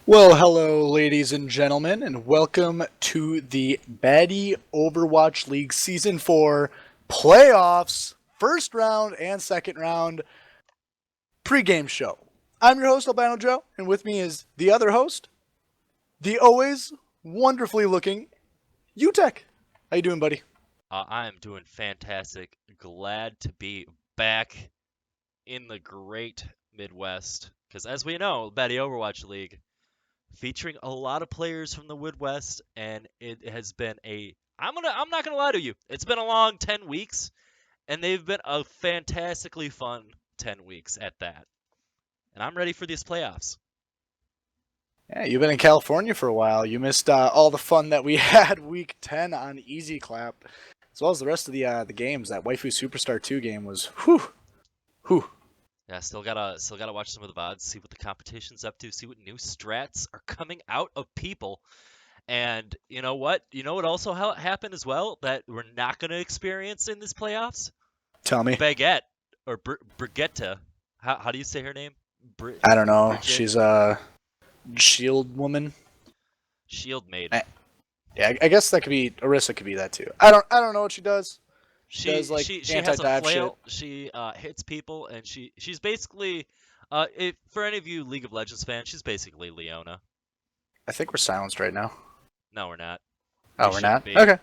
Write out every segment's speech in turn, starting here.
Well, hello, ladies and gentlemen, and welcome to the Baddie Overwatch League Season 4 playoffs, first round and second round pregame show. I'm your host, Albano Joe, and with me is the other host, the always wonderfully looking UTech. How you doing, buddy? I am doing fantastic. Glad to be back in the great Midwest. Because as we know, Betty Overwatch League featuring a lot of players from the Midwest, and it has been I'm not gonna lie to you. It's been a long 10 weeks, and they've been a fantastically fun 10 weeks at that. And I'm ready for these playoffs. Yeah, you've been in California for a while. You missed all the fun that we had week 10 on Easy Clap, as well as the rest of the games. That Waifu Superstar 2 game was whew, whew. Yeah, still gotta watch some of the VODs, see what the competition's up to, see what new strats are coming out of people. And you know what? You know what also happened as well that we're not going to experience in this playoffs? Tell me. Baguette or Brigitte. How do you say her name? I don't know. Bridget She's a shield woman. Shield Maiden. I, yeah, I guess that could be Orisa. Could be that too. I don't know what she does. She does She like she she has a anti-dive shit. flail. She hits people, and she's basically if for any of you League of Legends fans, she's basically Leona. I think we're silenced right now. No, we're not. We Oh, we're shouldn't not. be. Okay.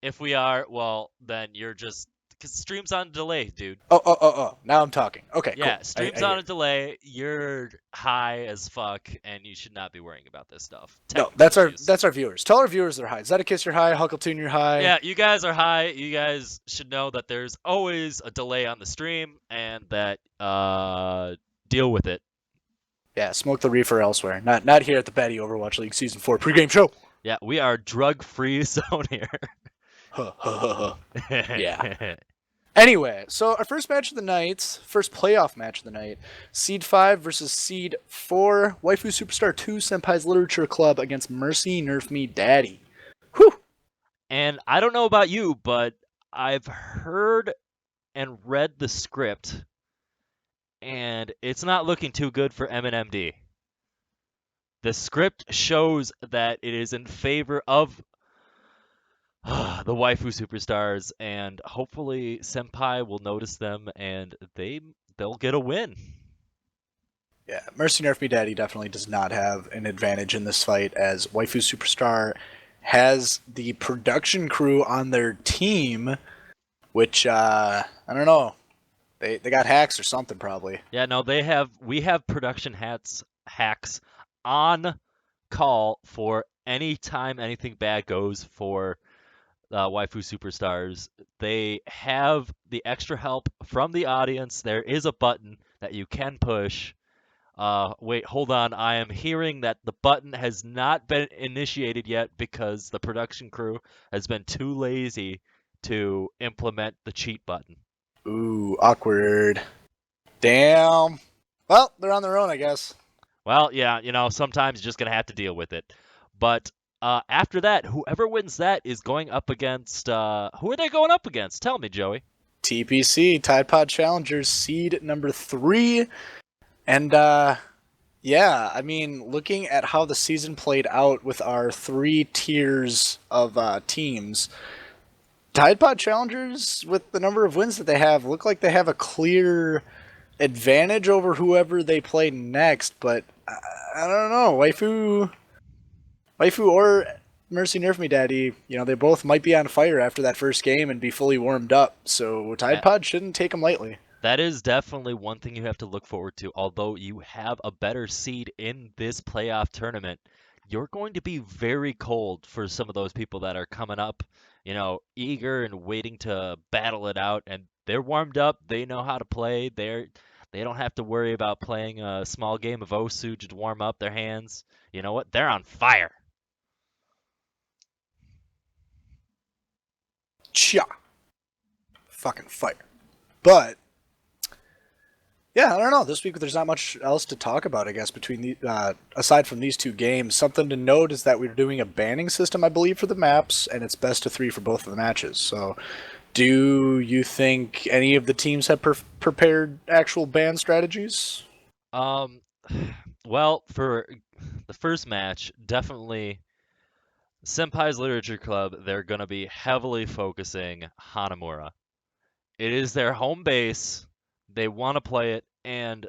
If we are, well, then you're just because stream's on delay, dude. Oh. Now I'm talking. Okay, Yeah, cool. stream's I on hear. a delay. You're high as fuck, and you should not be worrying about this stuff. No, Technical issues. that's our viewers. Tell our viewers they're high. Zedekiss, you're high. Huckletune, you're high. Yeah, you guys are high. You guys should know that there's always a delay on the stream, and that deal with it. Yeah, smoke the reefer elsewhere. Not here at the Batty Overwatch League Season 4 pregame show. Yeah, we are drug-free zone here. Huh, huh, huh, huh. Yeah. Anyway, so our first match of the night, first playoff match of the night, Seed 5 versus Seed 4, Waifu Superstar 2 Senpai's Literature Club against Mercy Nerf Me Daddy. Whew! And I don't know about you, but I've heard and read the script, and it's not looking too good for MNMD. The script shows that it is in favor of the waifu superstars, and hopefully Senpai will notice them and they'll get a win. Yeah, Mercy Nerf Me Daddy definitely does not have an advantage in this fight, as Waifu Superstar has the production crew on their team, which, I don't know. They got hacks or something, probably. Yeah, no, we have production hacks on call for any time anything bad goes for waifu superstars. They have the extra help from the audience. There is a button that you can push. Wait, hold on. I am hearing that the button has not been initiated yet because the production crew has been too lazy to implement the cheat button. Ooh, awkward. Damn. Well, they're on their own, I guess. Well, yeah, sometimes you're just gonna have to deal with it. But after that, whoever wins that is going up against. Who are they going up against? Tell me, Joey. TPC, Tide Pod Challengers, seed number 3. And, yeah, I mean, looking at how the season played out with our 3 tiers of teams, Tide Pod Challengers, with the number of wins that they have, look like they have a clear advantage over whoever they play next. But I don't know, Waifu or Mercy Nerf Me Daddy, they both might be on fire after that first game and be fully warmed up. So Tide That Pod shouldn't take them lightly. that is definitely one thing you have to look forward to. Although you have a better seed in this playoff tournament, you're going to be very cold for some of those people that are coming up, eager and waiting to battle it out. And they're warmed up. They know how to play. They don't have to worry about playing a small game of Osu to warm up their hands. You know what? They're on fire. Cha. Fucking fire. But yeah, I don't know. This week there's not much else to talk about, I guess, between aside from these two games. Something to note is that we're doing a banning system, I believe, for the maps, and it's best of 3 for both of the matches. So, do you think any of the teams have prepared actual ban strategies? Um, well, for the first match, definitely Senpai's Literature Club, they're going to be heavily focusing Hanamura. It is their home base. They want to play it, and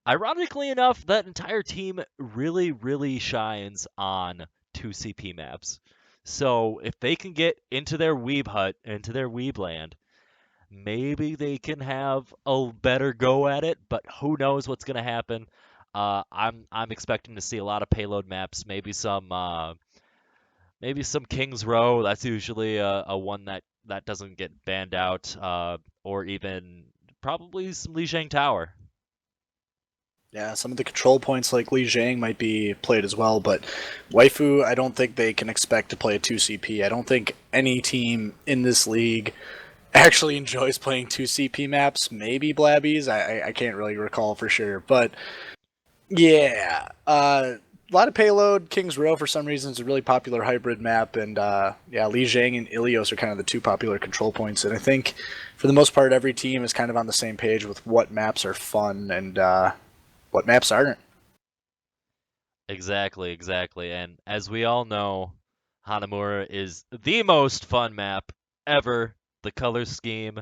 ironically enough, that entire team really, really shines on 2CP maps. So if they can get into their weeb hut, into their weeb land, maybe they can have a better go at it, but who knows what's going to happen. I'm expecting to see a lot of payload maps, maybe some King's Row. That's usually a one that doesn't get banned out, or even probably some Lijiang Tower. Yeah, some of the control points like Li Jiang might be played as well, but Waifu, I don't think they can expect to play a 2CP. I don't think any team in this league actually enjoys playing 2CP maps. Maybe Blabbies, I can't really recall for sure, but yeah, a lot of payload. King's Row for some reason is a really popular hybrid map, and yeah, Li Jiang and Ilios are kind of the two popular control points. And I think for the most part, every team is kind of on the same page with what maps are fun and what maps aren't. Exactly, exactly. And as we all know, Hanamura is the most fun map ever. The color scheme,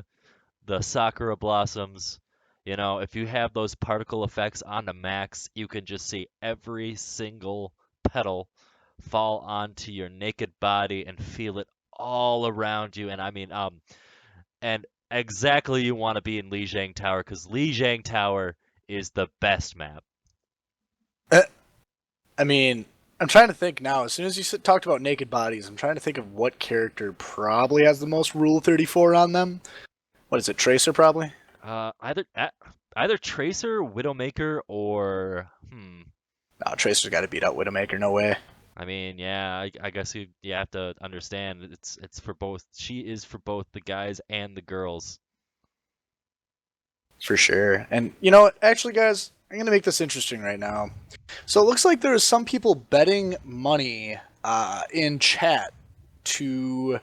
the Sakura blossoms. You know, if you have those particle effects on the max, you can just see every single petal fall onto your naked body and feel it all around you. And I mean, and exactly you want to be in Lijiang Tower because Lijiang Tower is the best map. Uh, I mean, I'm trying to think now. As soon as you talked about naked bodies, I'm trying to think of what character probably has the most Rule 34 on them. What is it, Tracer probably? Either Tracer, Widowmaker, or No, Tracer's got to beat out Widowmaker, no way. I mean, yeah, I guess you have to understand it's for both. She is for both the guys and the girls. For sure. And you know what? Actually, guys, I'm going to make this interesting right now. So it looks like there are some people betting money in chat to,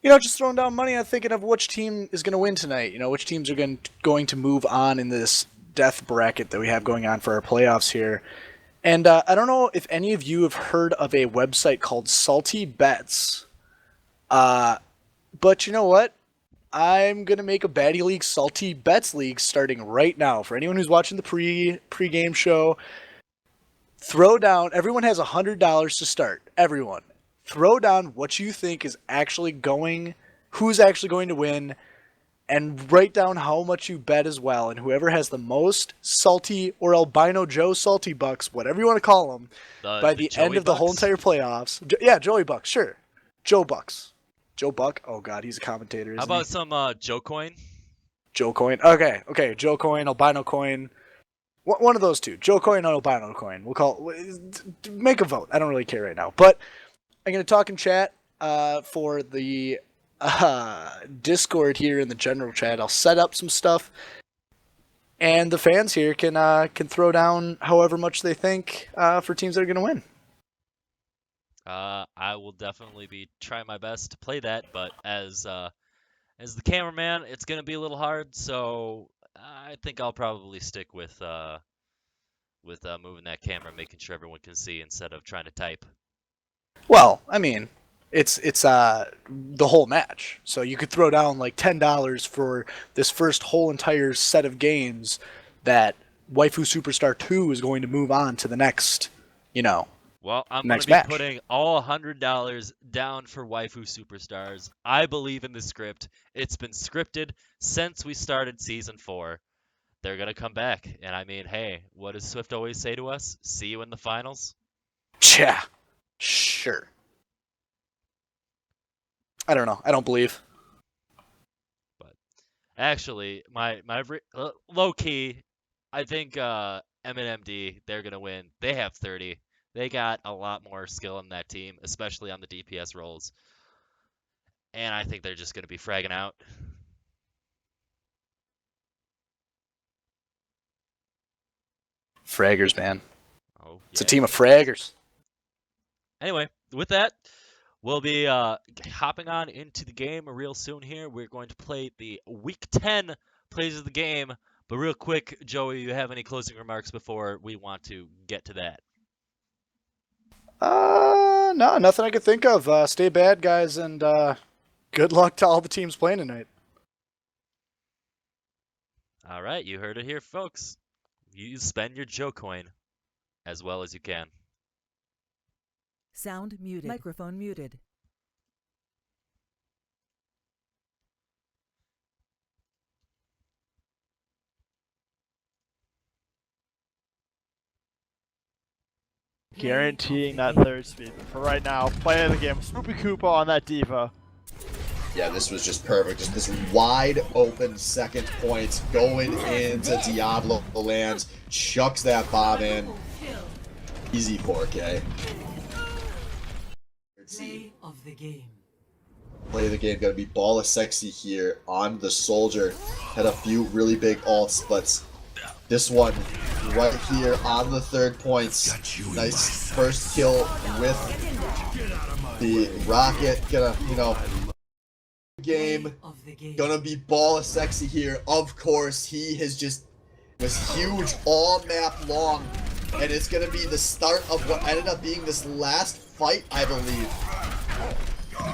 just throwing down money on thinking of which team is going to win tonight. Which teams are going to move on in this death bracket that we have going on for our playoffs here. And I don't know if any of you have heard of a website called Salty Bets. But you know what? I'm gonna make a Baddie League Salty Bets League starting right now. For anyone who's watching the pre-game show, throw down. Everyone has $100 to start. Everyone, throw down what you think is actually who's actually going to win, and write down how much you bet as well. And whoever has the most salty or albino Joe salty bucks, whatever you want to call them, by The the end Joey of the whole Bucks. entire playoffs. Yeah, Joey Bucks, sure. Joe Bucks. Joe Buck. Oh God, he's a commentator, How isn't he? about some Joe Coin? Joe Coin. Okay. Joe Coin, albino coin. One of those two. Joe Coin or albino coin. We'll call. Make a vote. I don't really care right now, but I'm gonna talk in chat for the Discord here in the general chat. I'll set up some stuff, and the fans here can throw down however much they think for teams that are gonna win. I will definitely be trying my best to play that, but as the cameraman, it's gonna be a little hard. So I think I'll probably stick with moving that camera, making sure everyone can see instead of trying to type. Well, I mean, it's the whole match. So you could throw down like $10 for this first whole entire set of games that Waifu Superstar 2 is going to move on to the next, you know, Well, I'm going to next be match. putting all $100 down for Waifu Superstars. I believe in the script. It's been scripted since we started season 4. They're going to come back. And I mean, hey, what does Swift always say to us? See you in the finals? Yeah, sure. I don't know. I don't believe. But actually, low key, I think MNMD, they're going to win. They have 30. They got a lot more skill in that team, especially on the DPS roles. And I think they're just going to be fragging out. Fraggers, man. Oh, It's a yeah. team of fraggers. Anyway, with that, we'll be hopping on into the game real soon here. We're going to play the Week 10 plays of the game. But real quick, Joey, you have any closing remarks before we want to get to that? No, nothing I could think of. Stay bad, guys, and good luck to all the teams playing tonight. All right, you heard it here, folks. You spend your Joe coin as well as you can. Sound muted. Microphone muted. Guaranteeing that third speed. But for right now, play of the game. Swoopy Koopa on that Diva. Yeah, this was just perfect. Just this wide open second point going into Diablo land. Chucks that bomb in. Easy 4K. Play of the game. Play of the game. Gonna be Ball of Sexy here on the Soldier. Had a few really big ults, but this one right here on the third points. Nice first kill with the rocket. Gonna, game. Gonna be Ball of Sexy here. Of course, he has just was huge all map long. And it's gonna be the start of what ended up being this last fight, I believe.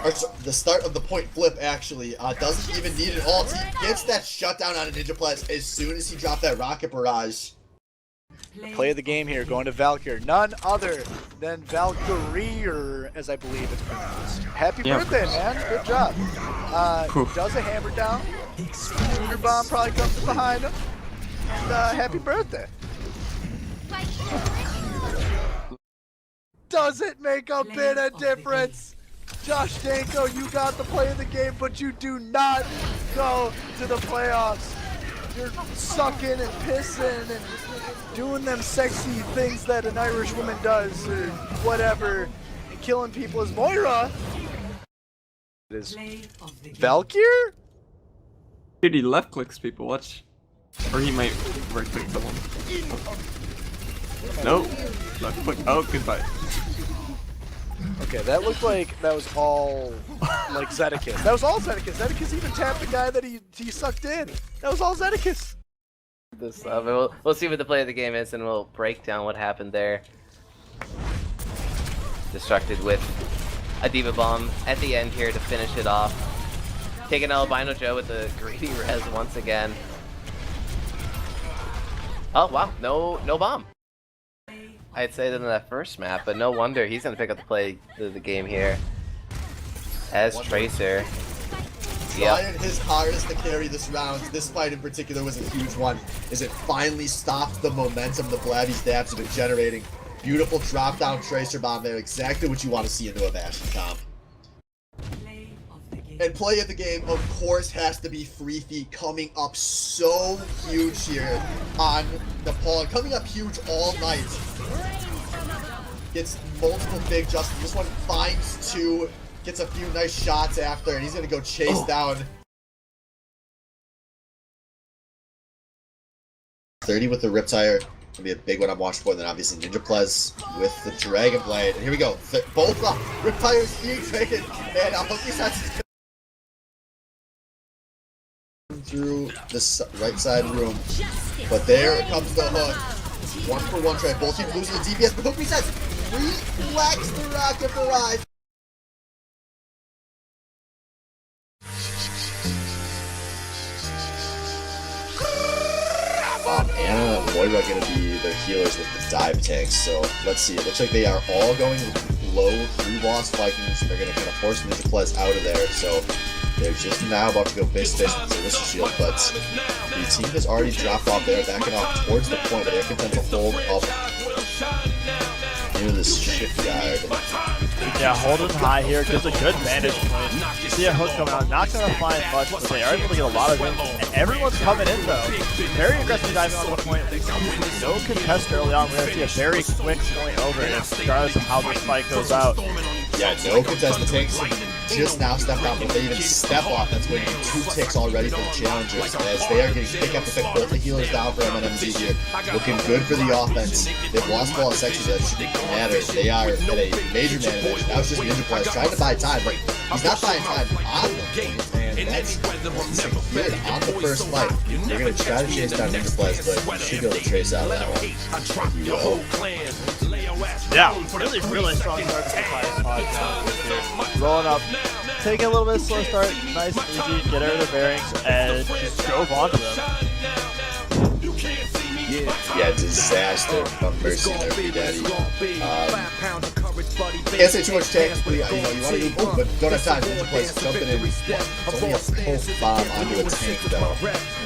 Or the start of the point flip, actually. Doesn't even need an ult. He gets that shutdown on a Ninja Plus as soon as he dropped that rocket barrage. Play of the game here, going to Valkyr. None other than Valkyrie, as I believe it's pronounced. Happy birthday, man. Good job. Does a hammer down. Shooter bomb probably comes from behind him. And happy birthday. Does it make a bit of difference? Josh Danko, you got the play of the game, but you do not go to the playoffs. You're sucking and pissing and doing them sexy things that an Irish woman does, or whatever, and killing people as Moira. It is Valkyr? Dude, he left clicks people, watch. Or he might right click someone. Nope. Left click. Oh, goodbye. Okay, that looked like that was all like Zedekis. That was all Zedekis. Zedekis even tapped the guy that he sucked in. That was all Zedekis. This we'll see what the play of the game is, and we'll break down what happened there. Destructed with a Diva Bomb at the end here to finish it off. Taking Albino Joe with the greedy res once again. Oh wow, no bomb. I'd say that in that first map, but no wonder he's gonna pick up the play of the game here as Tracer. Trying his hardest to carry this round. This fight in particular was a huge one, as it finally stopped the momentum the Blabby stabs have been generating. Beautiful drop down Tracer bomb there, exactly what you want to see into a Bastion comp. And play of the game, of course, has to be Free Feet coming up so huge here on Nepal. Coming up huge all night. Gets multiple big Justin. This one finds two, gets a few nice shots after, and he's going to go chase down 30 with the Riptire. Gonna be a big one I'm watching for. Then obviously Ninja Plus with the Dragon Blade. And here we go. Both Riptires being traded, and Hookie's has through this right side room, but there comes the hook. 1-for-1 trade. Both teams losing the DPS, but Hook resets. Reflects the rocket barrage. Anna and Moira are going to be their healers with the dive tanks, so let's see. It looks like they are all going low through Lost Vikings. They're going to kind of force Ninja Plus out of there, so they're just now about to go base with the Delicious Shield, but the team has already dropped off there, backing off towards the point, but they're content to hold up near this shipyard. Yeah, holding high here gives a good vantage point. You see a hook coming out, not going to find much, but they are able to get a lot of damage. And everyone's coming in though. Very aggressive diving on one point. No contest early on. We're going to see a very quick point over it, regardless of how this fight goes out. Yeah, no contest. The tanks just now stepped out, but they even step off. That's going to be 2 ticks already for the challengers, as they are getting pick after pick. Both the healers down for MNMD here. Looking good for the offense. They've lost Ball of Sexy, that shouldn't matter. They are at a major man advantage. Now it's just Ninja Plus trying to buy time, but he's not buying time on the point, and that's secured on the first fight. They're going to try to chase down Ninja Plus, but he should be able to trace out that one. You will. Yeah, really strong start to the Tide here. Rolling up, taking a little bit of slow start, nice and easy, get out of the bearings, and just drove onto them. Yeah, disaster from Mercy and their daddy. Can't say too much tactically, you want to go, but don't have time. Ninja plays jumping in. It's only a pulse bomb onto a tank, though.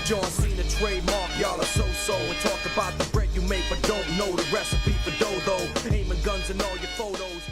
John Cena trademark, y'all are so and talk about the bread you make, but don't know the recipe for dough. Aiming guns in all your photos.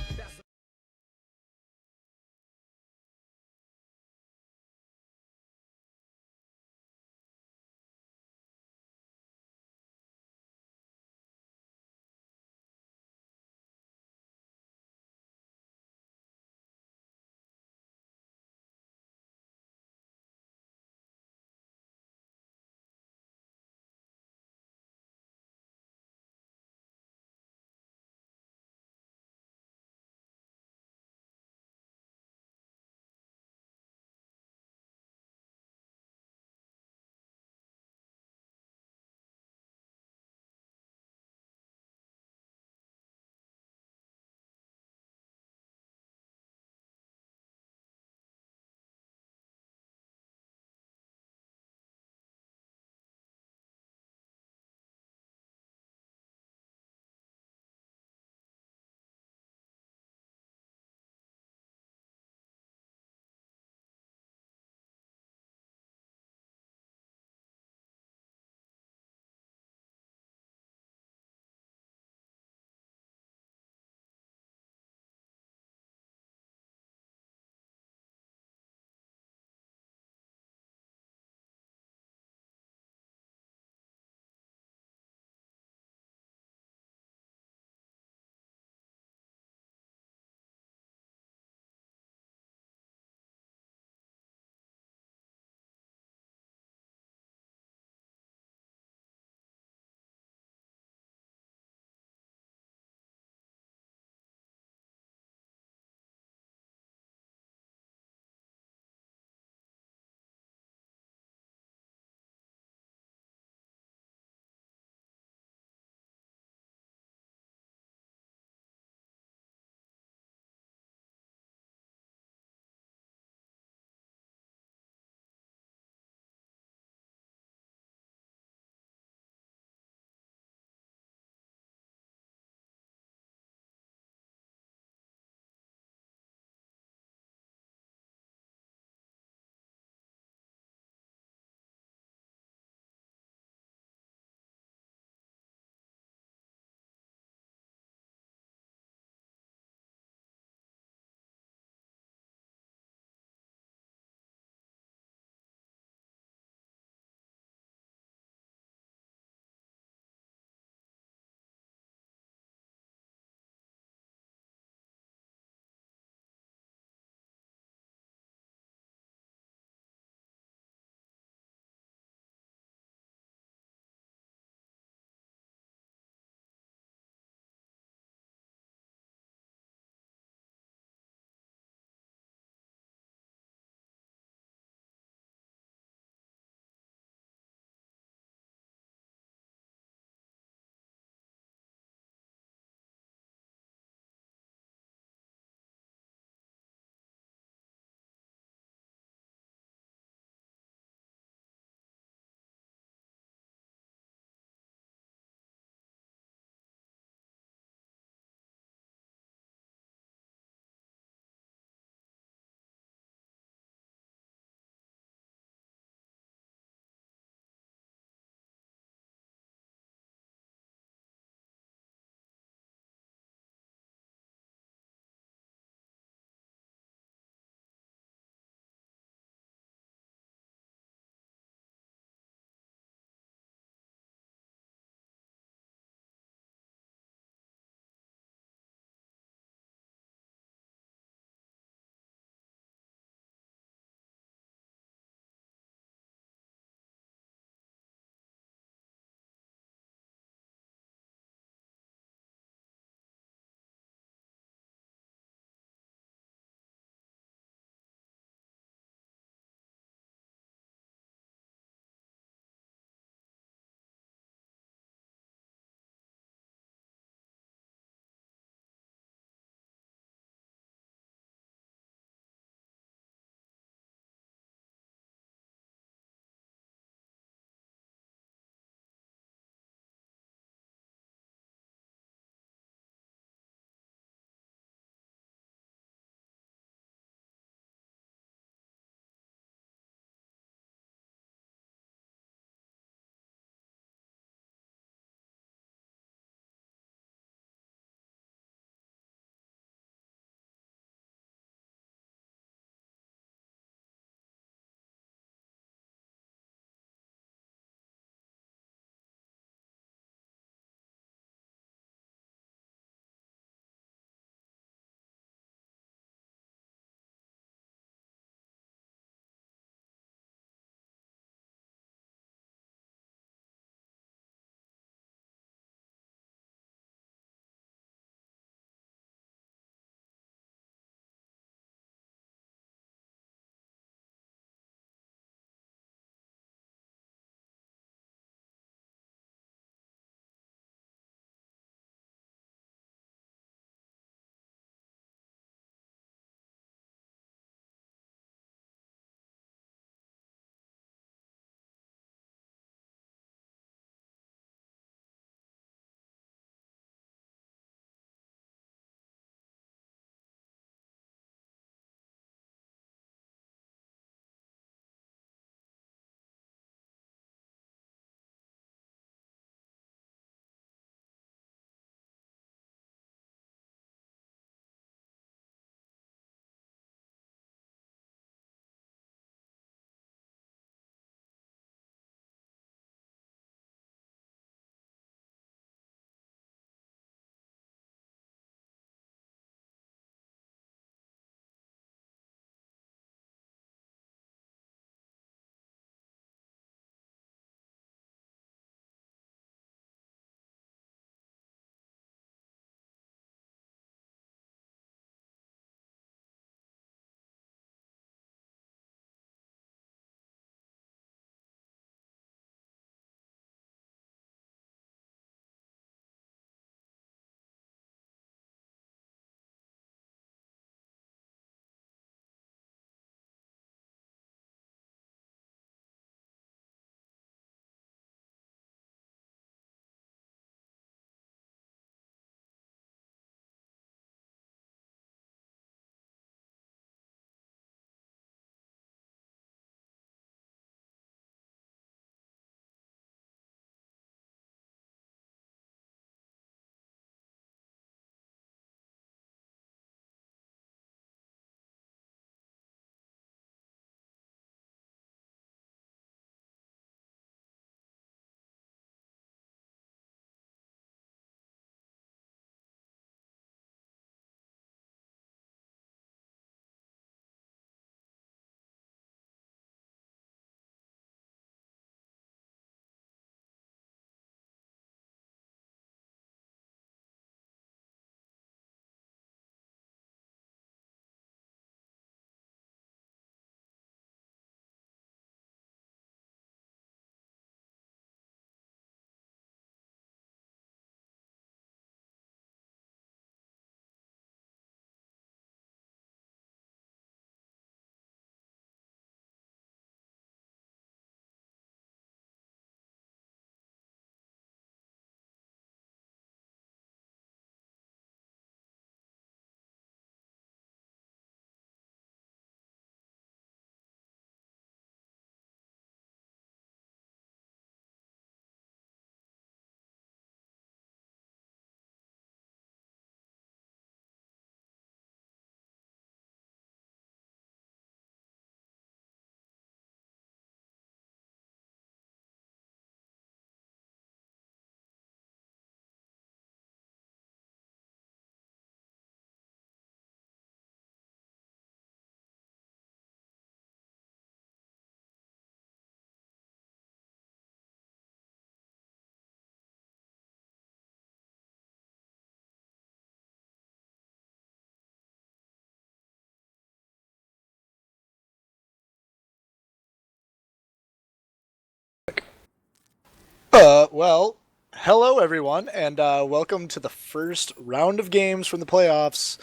Well, hello everyone, and welcome to the first round of games from the playoffs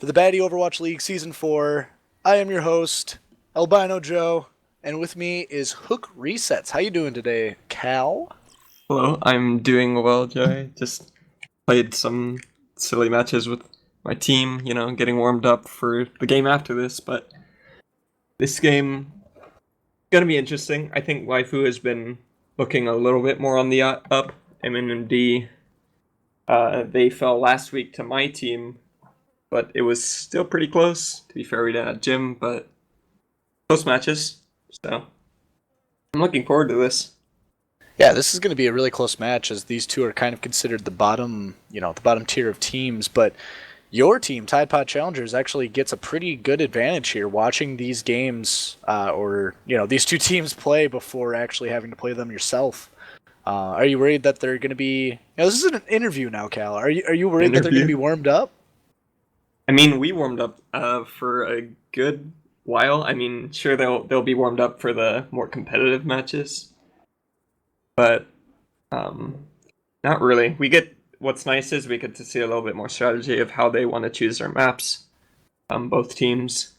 for the Baddie Overwatch League Season 4. I am your host, Albino Joe, and with me is Hook Resets. How you doing today, Cal? Hello, I'm doing well, Joey. Just played some silly matches with my team, getting warmed up for the game after this, but this game gonna be interesting. I think Waifu has been looking a little bit more on the up. MNMD, they fell last week to my team, but it was still pretty close. To be fair, we didn't have Jim, but close matches. So I'm looking forward to this. Yeah, this is going to be a really close match as these two are kind of considered the bottom tier of teams, but your team, Tide Pod Challengers, actually gets a pretty good advantage here watching these games, these two teams play before actually having to play them yourself. Are you worried that they're going to be... this is an interview now, Cal. Are you worried that they're going to be warmed up? I mean, we warmed up for a good while. I mean, sure, they'll be warmed up for the more competitive matches, but not really. What's nice is we get to see a little bit more strategy of how they want to choose their maps, both teams.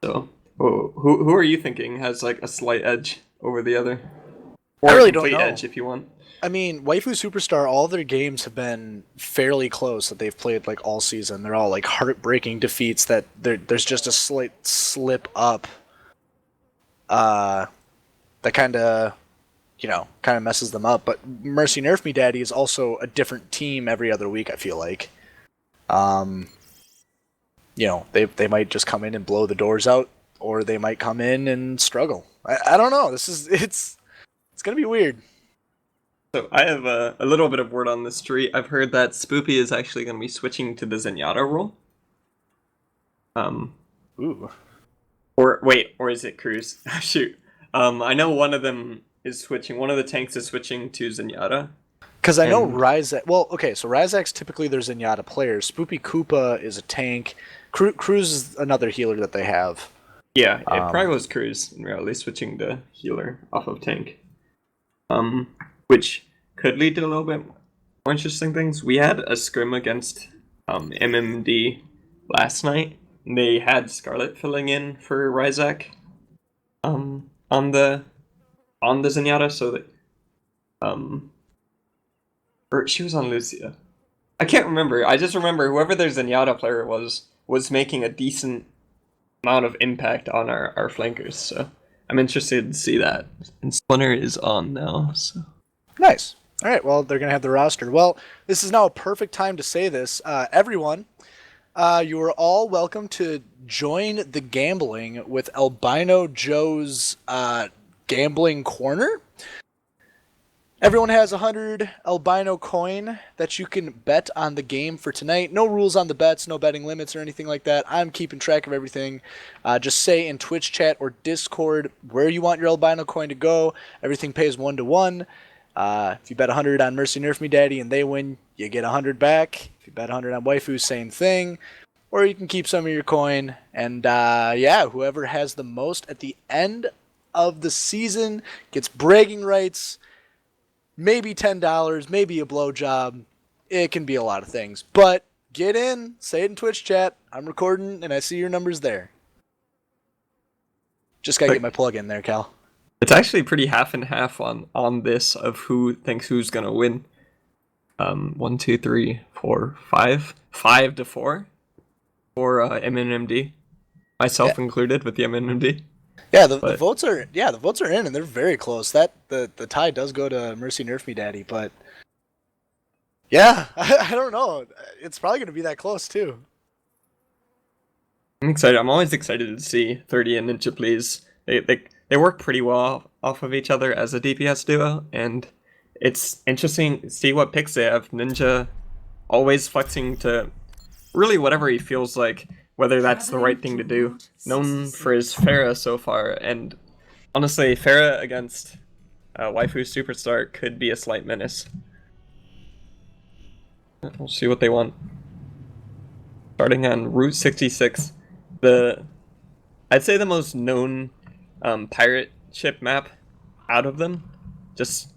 So, who are you thinking has like a slight edge over the other? Or I really a complete don't know. edge if you want. I mean, Waifu Superstar, all their games have been fairly close that they've played like all season. They're all like heartbreaking defeats that there's just a slight slip up that kind of messes them up. But Mercy Nerf Me Daddy is also a different team every other week, I feel like. They might just come in and blow the doors out, or they might come in and struggle. I don't know. It's going to be weird. So I have a little bit of word on the street. I've heard that Spoopy is actually going to be switching to the Zenyatta role. Ooh. Or is it Cruz? Shoot. I know one of them is switching. One of the tanks is switching to Zenyatta. Because I know Ryzak... Well, okay, so Ryzak's typically their Zenyatta players. Spoopy Koopa is a tank. Cruz is another healer that they have. Yeah, it probably was Cruz in reality switching to healer off of tank. Which could lead to a little bit more interesting things. We had a scrim against MMD last night. And they had Scarlet filling in for Ryzak on the Zenyatta, so that or she was on Lucia. I can't remember. I just remember whoever their Zenyatta player was making a decent amount of impact on our flankers. So I'm interested to see that. And Splinter is on now. So Nice. All right, well, they're going to have the roster. Well, this is now a perfect time to say this. Everyone, you are all welcome to join the gambling with Albino Joe's Gambling Corner. Everyone has 100 albino coin that you can bet on the game for tonight. No rules on the bets, no betting limits or anything like that. I'm keeping track of everything. Just say in Twitch chat or Discord where you want your albino coin to go. Everything pays 1-to-1. If you bet 100 on Mercy Nerf Me Daddy and they win, you get 100 back. If you bet 100 on Waifu, same thing. Or you can keep some of your coin. And whoever has the most at the end of the season gets bragging rights. Maybe $10, maybe a blowjob. It can be a lot of things. But get in, say it in Twitch chat. I'm recording and I see your numbers there. Just gotta get my plug in there, Cal. it's actually pretty half and half on this of who thinks who's gonna win. 1, 2, 3, 4, 5. 5-4 for MNMD. Myself included with the MNMD. Yeah, the votes are in and they're very close. The tie does go to Mercy Nerf Me Daddy, but yeah, I don't know. It's probably gonna be that close too. I'm excited. I'm always excited to see 30 and Ninja Please. They work pretty well off of each other as a DPS duo, and it's interesting to see what picks they have. Ninja always flexing to really whatever he feels like, whether that's the right thing to do. Known for his Pharah so far, and honestly, Pharah against Waifu Superstar could be a slight menace. We'll see what they want. Starting on Route 66, I'd say the most known pirate ship map out of them. Just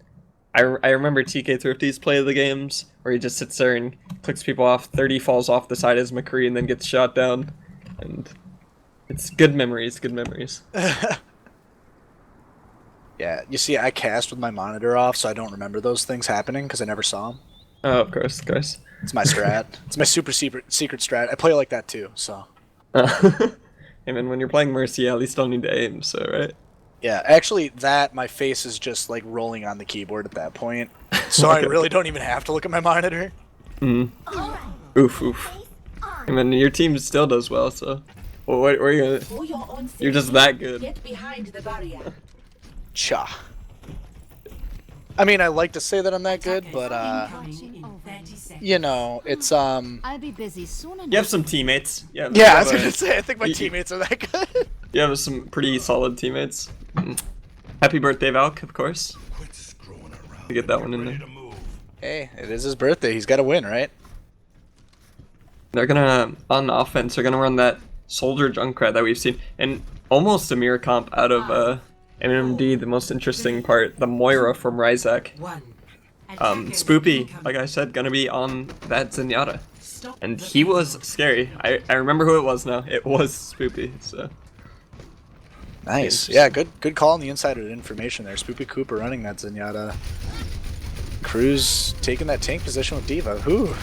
I remember TK Thrifty's play of the games where he just sits there and clicks people off. 30 falls off the side as McCree and then gets shot down, and it's good memories. Good memories. Yeah, you see, I cast with my monitor off, so I don't remember those things happening because I never saw them. Oh, of course, of course. It's my strat. It's my super secret strat. I play like that too, so. I mean, when you're playing Mercy, you at least don't need to aim, so right? Yeah, actually, my face is just like rolling on the keyboard at that point, so I really don't even have to look at my monitor. Oof, oof. I mean, your team still does well, so. Well, what are you gonna? You're just that good. Get behind the barrier. Cha. I mean, I like to say that I'm that good, but you know, it's I'll be busy soon enough. You have some teammates. Yeah, I was gonna say, I think my teammates are that good. You have some pretty solid teammates. Happy birthday, Valk, of course. To get that one in there. Hey, it is his birthday. He's got to win, right? They're gonna, on offense, they're gonna run that Soldier Junkrat that we've seen, and almost a mirror comp out of MNMD, the most interesting part, the Moira from Ryzak. Spoopy, like I said, gonna be on that Zenyatta. And he was scary. I remember who it was now. It was Spoopy, so. Nice. Yeah, good call on the insider information there. Spoopy Cooper running that Zenyatta. Cruz taking that tank position with D.Va. Whew.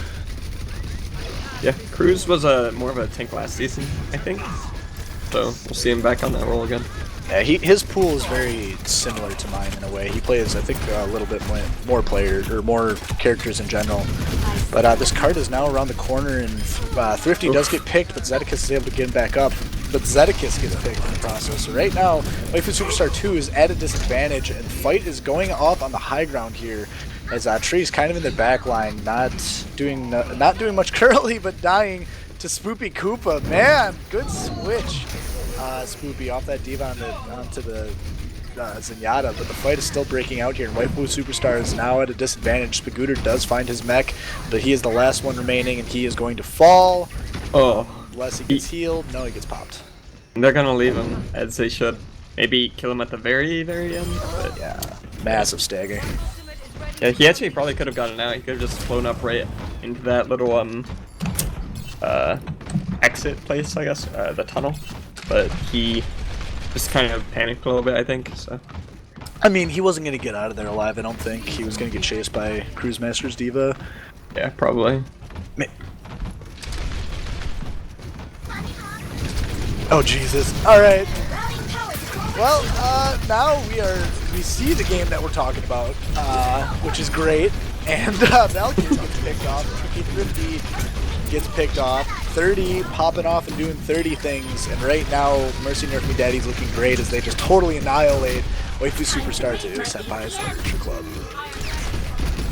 Yeah, Cruz was more of a tank last season, I think. So we'll see him back on that role again. Yeah, his pool is very similar to mine in a way. He plays, I think, a little bit more players or more characters in general. But this card is now around the corner, and Thrifty does get picked, but Zedekis is able to get him back up. But Zedekis gets picked in the process. So right now, Waifu Superstar 2 is at a disadvantage, and the fight is going up on the high ground here. As Tree's kind of in the back line, not doing much curly, but dying to Spoopy Koopa. Man, good switch. Spoopy off that D.Va onto the Zenyatta, but the fight is still breaking out here, and Waifu Superstar is now at a disadvantage. Spagooter does find his mech, but he is the last one remaining, and he is going to fall. Unless he gets healed. No, he gets popped. They're gonna leave him, as they should. Maybe kill him at the very, very end, but... Yeah, massive stagger. Yeah, he actually probably could have gotten out. He could have just flown up right into that little, exit place, I guess, the tunnel. But he just kind of panicked a little bit, I think, so. I mean, he wasn't going to get out of there alive, I don't think. He was going to get chased by Cruise Master's D.Va. Yeah, probably. Oh, Jesus. Alright. Well, now we see the game that we're talking about, which is great. And Valkyrie gets picked off. Thrifty gets picked off. 30 popping off and doing 30 things. And right now, Mercy Nerf Me Daddy's looking great as they just totally annihilate Waifu Superstar 2, Senpai's Literature Club.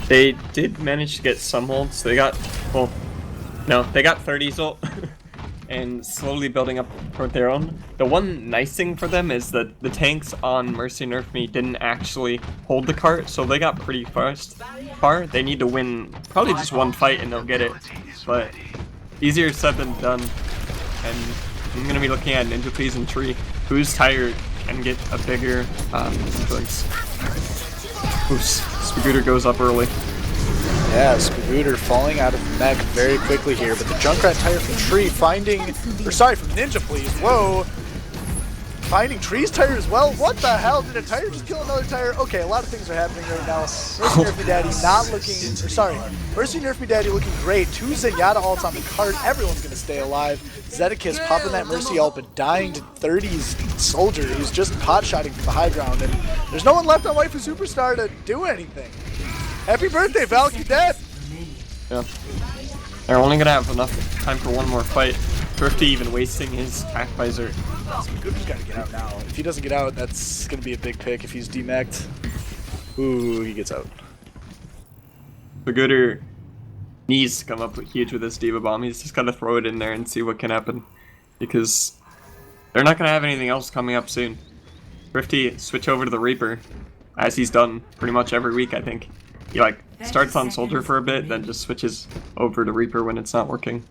They did manage to get some holds. They got, well, no, they got 30s ult. And slowly building up toward their own. The one nice thing for them is that the tanks on Mercy Nerf Me didn't actually hold the cart, so they got pretty far. They need to win probably just one fight and they'll get it, but easier said than done. And I'm going to be looking at Ninja Please and Tree, who's tired and get a bigger influence. Oops, Spagooter goes up early. Yeah, Spagooter falling out of the mech very quickly here, but the Junkrat tire from Tree from Ninja Please, whoa! Finding Tree's tire as well? What the hell? Did a tire just kill another tire? Okay, a lot of things are happening right now. Mercy Nerf Me Daddy not looking, Mercy Nerf Me Daddy looking great. 2 Zenyatta ults on the cart, everyone's gonna stay alive. Zedekis popping that Mercy ult, but dying to 30's Soldier, who's just pot-shotting from the high ground, and there's no one left on Waifu Superstar to do anything. Happy birthday, Valk, you dead! Yeah. They're only gonna have enough time for one more fight. Thrifty even wasting his attack visor. Spagooter's gotta get out now. If he doesn't get out, that's gonna be a big pick if he's demacked. Ooh, he gets out. Spagooter needs to come up huge with this D.Va bomb. He's just gotta throw it in there and see what can happen. Because they're not gonna have anything else coming up soon. Thrifty switch over to the Reaper, as he's done pretty much every week, I think. He like starts on Soldier for a bit, then just switches over to Reaper when it's not working.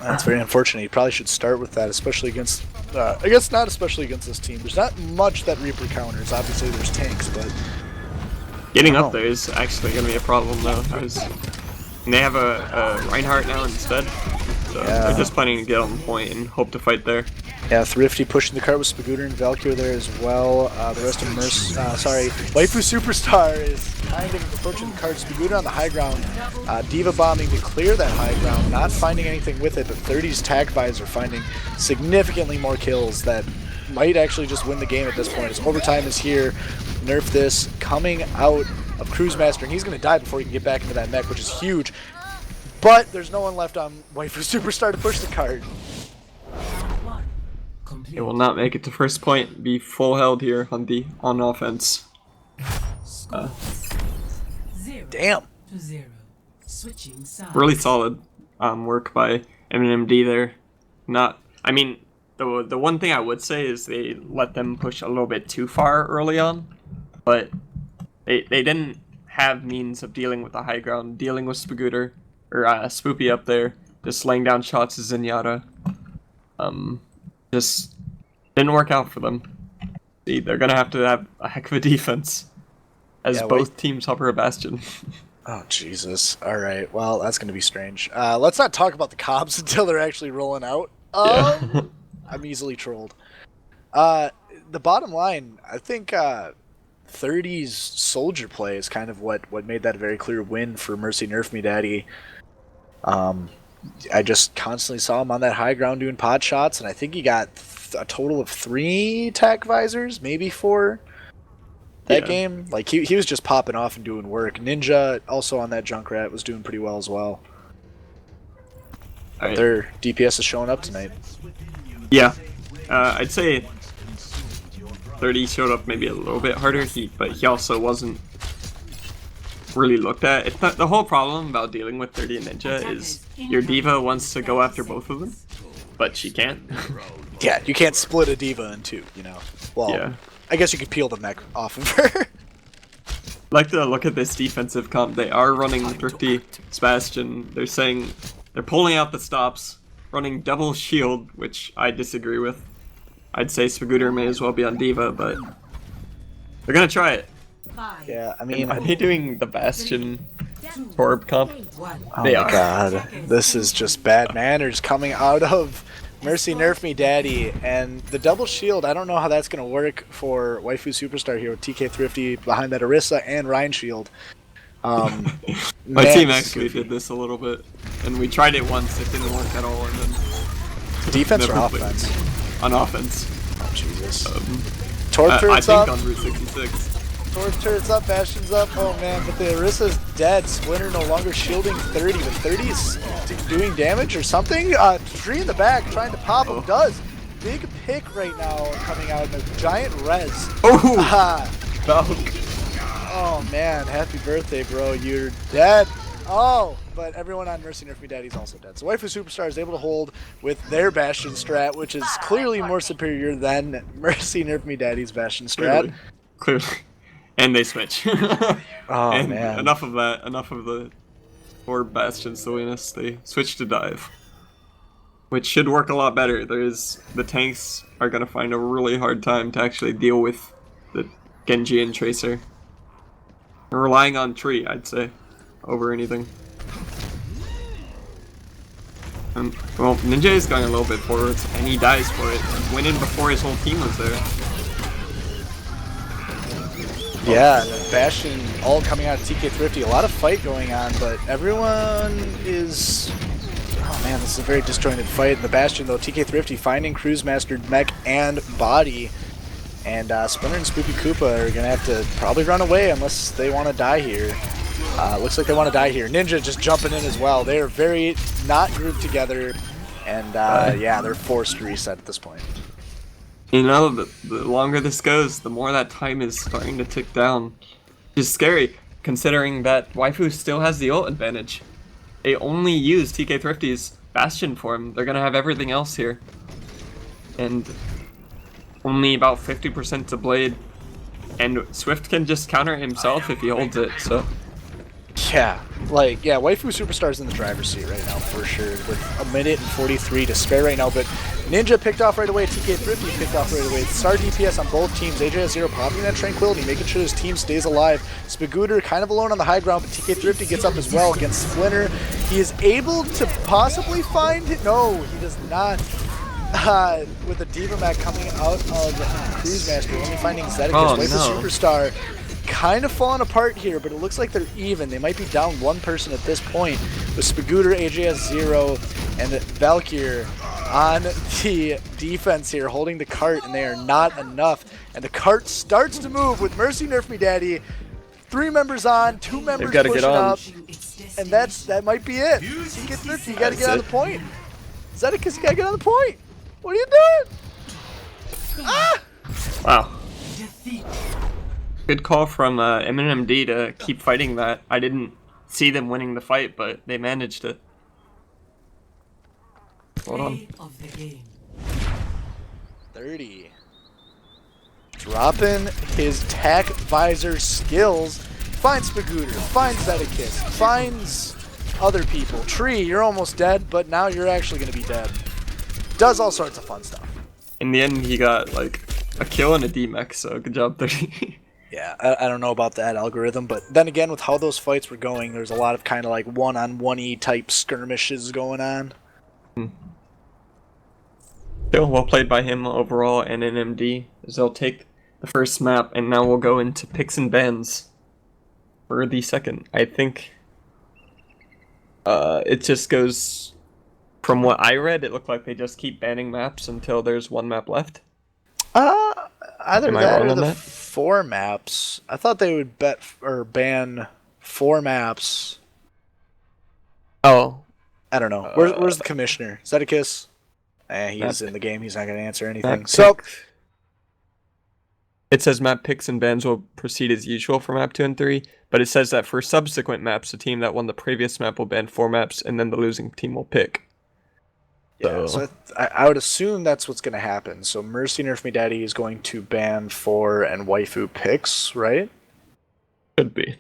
That's very unfortunate. He probably should start with that, especially against, I guess not especially against this team. There's not much that Reaper counters. Obviously there's tanks, but Getting up there is actually going to be a problem, though. And they have a Reinhardt now instead, so they're just planning to get on the point and hope to fight there. Yeah, Thrifty pushing the cart with Spagooter and Valkyrie there as well. The rest of Waifu Superstar is kind of approaching the cart. Spagooter on the high ground. Diva bombing to clear that high ground, not finding anything with it, but 30's tag visor finding significantly more kills that might actually just win the game at this point. As overtime is here, nerf this, coming out of Cruise Master, and he's going to die before he can get back into that mech, which is huge. But there's no one left on Waifu Superstar to push the cart. It will not make it to first point. Be full held here on offense. Damn. Really solid work by MNMD there. I mean, the one thing I would say is they let them push a little bit too far early on, but they didn't have means of dealing with the high ground, dealing with Spagooter or Spoopy up there, just laying down shots to Zenyatta. Just didn't work out for them. See, they're gonna have to have a heck of a defense as both teams hover a Bastion. Oh, Jesus. All right. Well, that's going to be strange. Let's not talk about the Cobbs until they're actually rolling out. I'm easily trolled. The bottom line, I think 30's soldier play is kind of what made that a very clear win for Mercy Nerf Me Daddy. I just constantly saw him on that high ground doing pod shots, and I think he got a total of 3 tac visors, maybe 4. That game, like he was just popping off and doing work. Ninja also on that Junkrat was doing pretty well as well. Right. Their DPS is showing up tonight. Yeah, I'd say 30 showed up maybe a little bit harder, but he also wasn't really looked at. It's not, the whole problem about dealing with 30 and Ninja is your diva wants to go after both of them, but she can't. Yeah, you can't split a diva in 2, you know. Well, yeah. I guess you could peel the mech off of her. I'd like to look at this defensive comp. They are running Thrifty Sebastian. They're saying they're pulling out the stops, running double shield, which I disagree with. I'd say Spagooter may as well be on Diva, but they're gonna try it. Yeah, I mean, are they doing the Bastion Torb comp? Oh my god, this is just bad manners coming out of Mercy Nerf Me Daddy, and the double shield, I don't know how that's going to work for Waifu Superstar here with TK Thrifty behind that Orisa and Ryan shield. My team actually did this a little bit, and we tried it once, it didn't work at all, and then... Defense or offense? On offense. Oh, Jesus. Torb turrets I up. think on Route 66. Torb turrets up, Bastion's up. Oh man, but the Orisa's dead. Splinter no longer shielding 30, but 30's doing damage or something. Tree in the back trying to pop him. Does. Big pick right now coming out of a giant res. Oh! Oh man, happy birthday, bro. You're dead. Oh, but everyone on Mercy Nerf Me Daddy's also dead. So Waifu Superstar is able to hold with their Bastion strat, which is clearly more superior than Mercy Nerf Me Daddy's Bastion strat. Clearly. And they switch. Oh and man. Enough of that. Enough of the poor Bastion silliness. They switch to dive, which should work a lot better. The tanks are gonna find a really hard time to actually deal with the Genji and Tracer. They're relying on Tree, I'd say, over anything. Well, Ninja is going a little bit forwards, and he dies for it. Went in before his whole team was there. Yeah, and the Bastion all coming out of TK Thrifty. A lot of fight going on, but everyone is... Oh man, this is a very disjointed fight. The Bastion, though, TK Thrifty finding Cruise Master, mech, and body. And Splinter and Spoopy Koopa are going to have to probably run away unless they want to die here. Looks like they want to die here. Ninja just jumping in as well. They are very not grouped together. And yeah, they're forced to reset at this point. You know, the longer this goes, the more that time is starting to tick down. It's scary, considering that Waifu still has the ult advantage. They only use TK Thrifty's Bastion for him. They're gonna have everything else here. And only about 50% to Blade. And Swift can just counter himself if he holds it, so... Yeah, Waifu Superstar's in the driver's seat right now, for sure, with a minute and 43 to spare right now, but Ninja picked off right away. TK Thrifty picked off right away. Star DPS on both teams. AJ has 0 popping that Tranquility, making sure his team stays alive. Spagooter kind of alone on the high ground, but TK Thrifty gets up as well against Splinter. He is able to possibly find it. No, he does not. With the Diva Mac coming out of Cruise Master, only finding Zedekis. Waifu Superstar kind of falling apart here, but it looks like they're even. They might be down one person at this point. With Spagooter, AJ has 0, and Valkyr on the defense here, holding the cart, and they are not enough. And the cart starts to move with Mercy Nerf Me Daddy. 3 members on, 2 members pushing up, and that might be it. TK Thrifty, you gotta get on the point. Zedekis, you gotta get on the point. What are you doing? Ah! Wow. Good call from MNMD to keep fighting that. I didn't see them winning the fight, but they managed it. Hold on. 30. Dropping his tack visor skills. Finds Spagooter, finds Zedekis, finds other people. Tree, you're almost dead, but now you're actually going to be dead. Does all sorts of fun stuff. In the end, he got like a kill and a DMEX, so good job, 30. Yeah, I don't know about that algorithm, but then again, with how those fights were going, there's a lot of kind of like one-on-one-y type skirmishes going on. Still well played by him overall and MNMD, as they'll take the first map, and now we'll go into picks and bans for the second. I think it just goes, from what I read, it looked like they just keep banning maps until there's one map left. Either Am I that wrong or on the that? 4 maps. I thought they would ban 4 maps. Oh. I don't know. Where's the commissioner? Zedekis? He's in the game. He's not going to answer anything. Map So, it says map picks and bans will proceed as usual for map 2 and 3, but it says that for subsequent maps, the team that won the previous map will ban 4 maps, and then the losing team will pick. yeah, so I would assume that's what's going to happen. So Mercy Nerf Me Daddy is going to ban 4 and Waifu picks, right? Could be.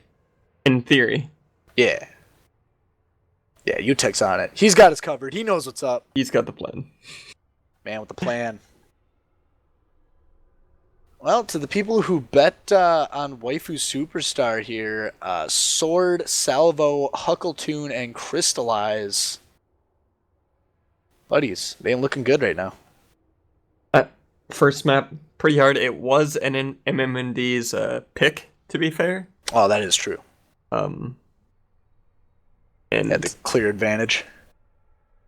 In theory. Yeah. Yeah, Utek's on it. He's got us covered. He knows what's up. He's got the plan. Man with the plan. Well, to the people who bet on Waifu Superstar here, Sword, Salvo, Huckletune, and Crystallize. Buddies, they ain't looking good right now. First map, pretty hard. It was an MMND's pick, to be fair. Oh, that is true. And Had the clear advantage.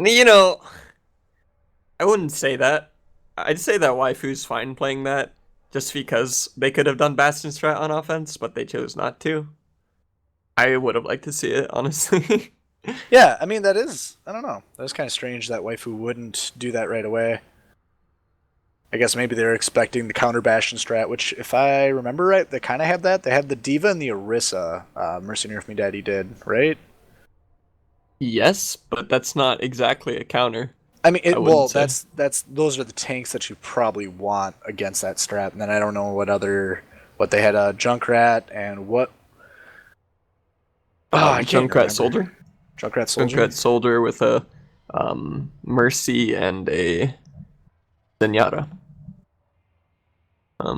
you know, I wouldn't say that. I'd say that Waifu's fine playing that, just because they could have done Bastion strat on offense, but they chose not to. I would have liked to see it, honestly. Yeah, I mean, that is, I don't know. That is kind of strange that Waifu wouldn't do that right away. I guess maybe they're expecting the counter Bastion strat, which, if I remember right, they kind of have that. They had the Diva and the Orisa, Mercy Nerf Me Daddy did, right? Yes, but that's not exactly a counter. I mean, wouldn't say. that's those are the tanks that you probably want against that strat. And then I don't know what they had, Junkrat and what... I can't Junkrat remember. Soldier? Junkrat Soldier? Junkrat Soldier with a Mercy and a Zenyatta. I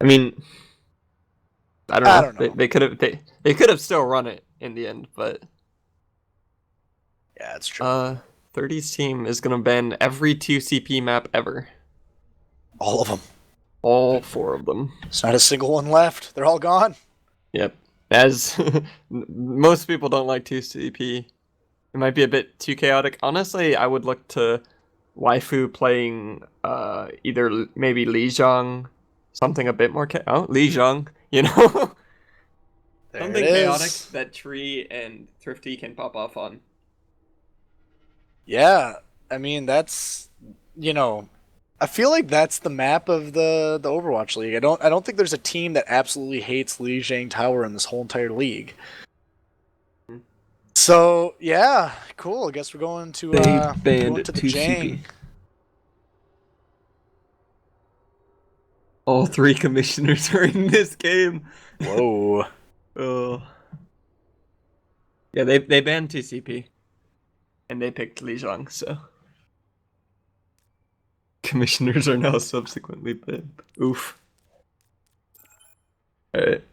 mean, I don't know. They could have still run it in the end, but yeah, it's true. 30's team is gonna ban every 2 CP map ever. All of them. All 4 of them. There's not a single one left. They're all gone. Yep. As most people don't like 2 CP, it might be a bit too chaotic. Honestly, I would look to Waifu playing either maybe Li Zhang, something a bit more Li Zhang, you know? Something chaotic that Tree and Thrifty can pop off on. Yeah, I mean, that's, I feel like that's the map of the Overwatch League. I don't think there's a team that absolutely hates Li Zhang Tower in this whole entire league. So, yeah, cool. I guess we're going to banned to the 2 Jang. CP. All 3 commissioners are in this game. Whoa. Oh. Yeah, they banned 2 CP. And they picked Li Zhang, so. Commissioners are now subsequently banned. Oof. Alright.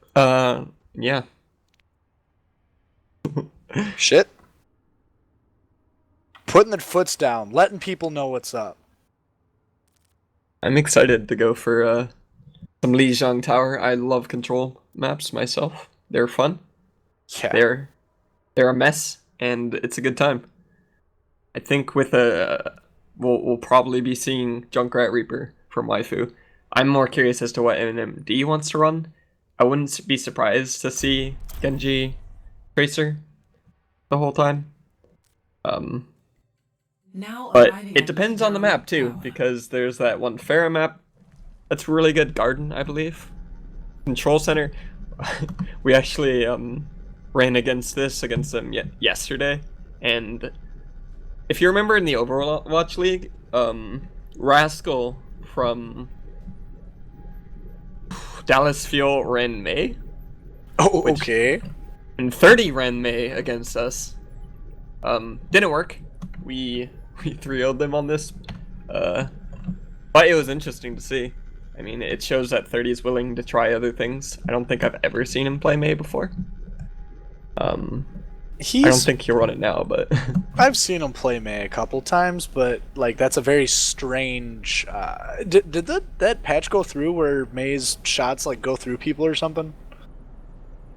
Yeah. Shit. Putting their foots down, letting people know what's up. I'm excited to go for some Lijiang Tower. I love control maps myself. They're fun. Yeah. They're a mess, and it's a good time. I think with we'll probably be seeing Junkrat Reaper from Waifu. I'm more curious as to what MNMD wants to run. I wouldn't be surprised to see Genji Tracer the whole time. But it depends on the map too, because there's that one Pharah map that's really good, Garden, I believe. Control Center. We actually ran against them yesterday, and if you remember in the Overwatch League, Rascal from Dallas Fuel ran Mei. Oh, okay. And 30 ran Mei against us. Didn't work. We 3-0'd them on this. But it was interesting to see. I mean, it shows that 30 is willing to try other things. I don't think I've ever seen him play Mei before. I don't think he'll run it now, but I've seen him play Mei a couple times, but like that's a very strange. Did that patch go through where Mei's shots like go through people or something?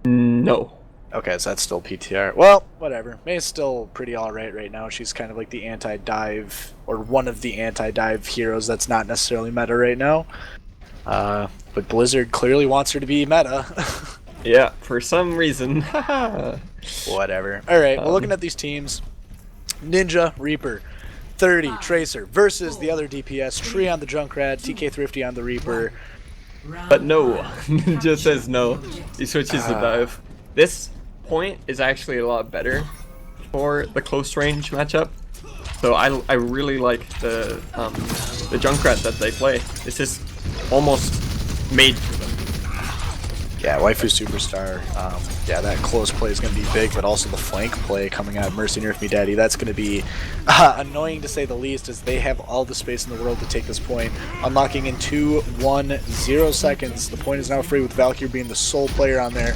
No. Okay, so that's still PTR. Well, whatever. Mei's still pretty alright right now. She's kind of like the anti-dive, or one of the anti-dive heroes that's not necessarily meta right now. But Blizzard clearly wants her to be meta. Yeah, for some reason. Whatever. Alright, well, looking at these teams. Ninja, Reaper, 30, Tracer, versus the other DPS, Tree on the Junkrat, TK Thrifty on the Reaper. But no, Ninja says no. He switches the dive. This point is actually a lot better for the close range matchup. So I really like the Junkrat that they play. It's just almost made for them. Yeah, Waifu Superstar. Yeah, that close play is going to be big, but also the flank play coming out of Mercy Nerf Me Daddy. That's going to be annoying to say the least, as they have all the space in the world to take this point. Unlocking in 2, 1, 0 seconds. The point is now free with Valkyrie being the sole player on there.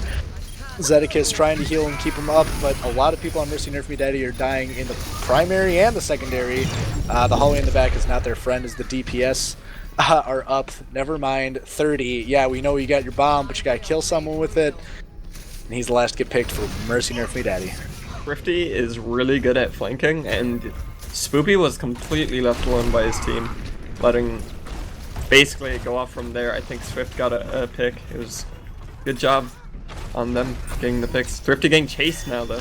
Zedekiss trying to heal and keep him up, but a lot of people on Mercy Nerf Me Daddy are dying in the primary and the secondary. The hallway in the back is not their friend as the DPS are up. Never mind, 30. Yeah, we know you got your bomb, but you gotta kill someone with it. And he's the last to get picked for Mercy Nerf Me Daddy. Thrifty is really good at flanking, and Spoopy was completely left alone by his team, letting basically go off from there. I think Swift got a pick. It was good job on them getting the picks. Thrifty getting chased now though.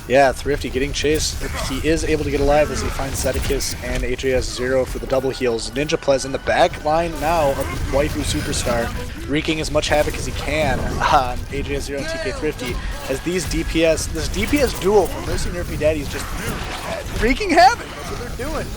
Yeah, Thrifty getting chased. He is able to get alive as he finds Zedekiss and HAS0 for the double heals. Ninja plays in the back line now of Waifu Superstar, wreaking as much havoc as he can on HAS0 and TK Thrifty, as this DPS duel from Mercy Nerf Me Daddy is just wreaking havoc. That's what they're doing.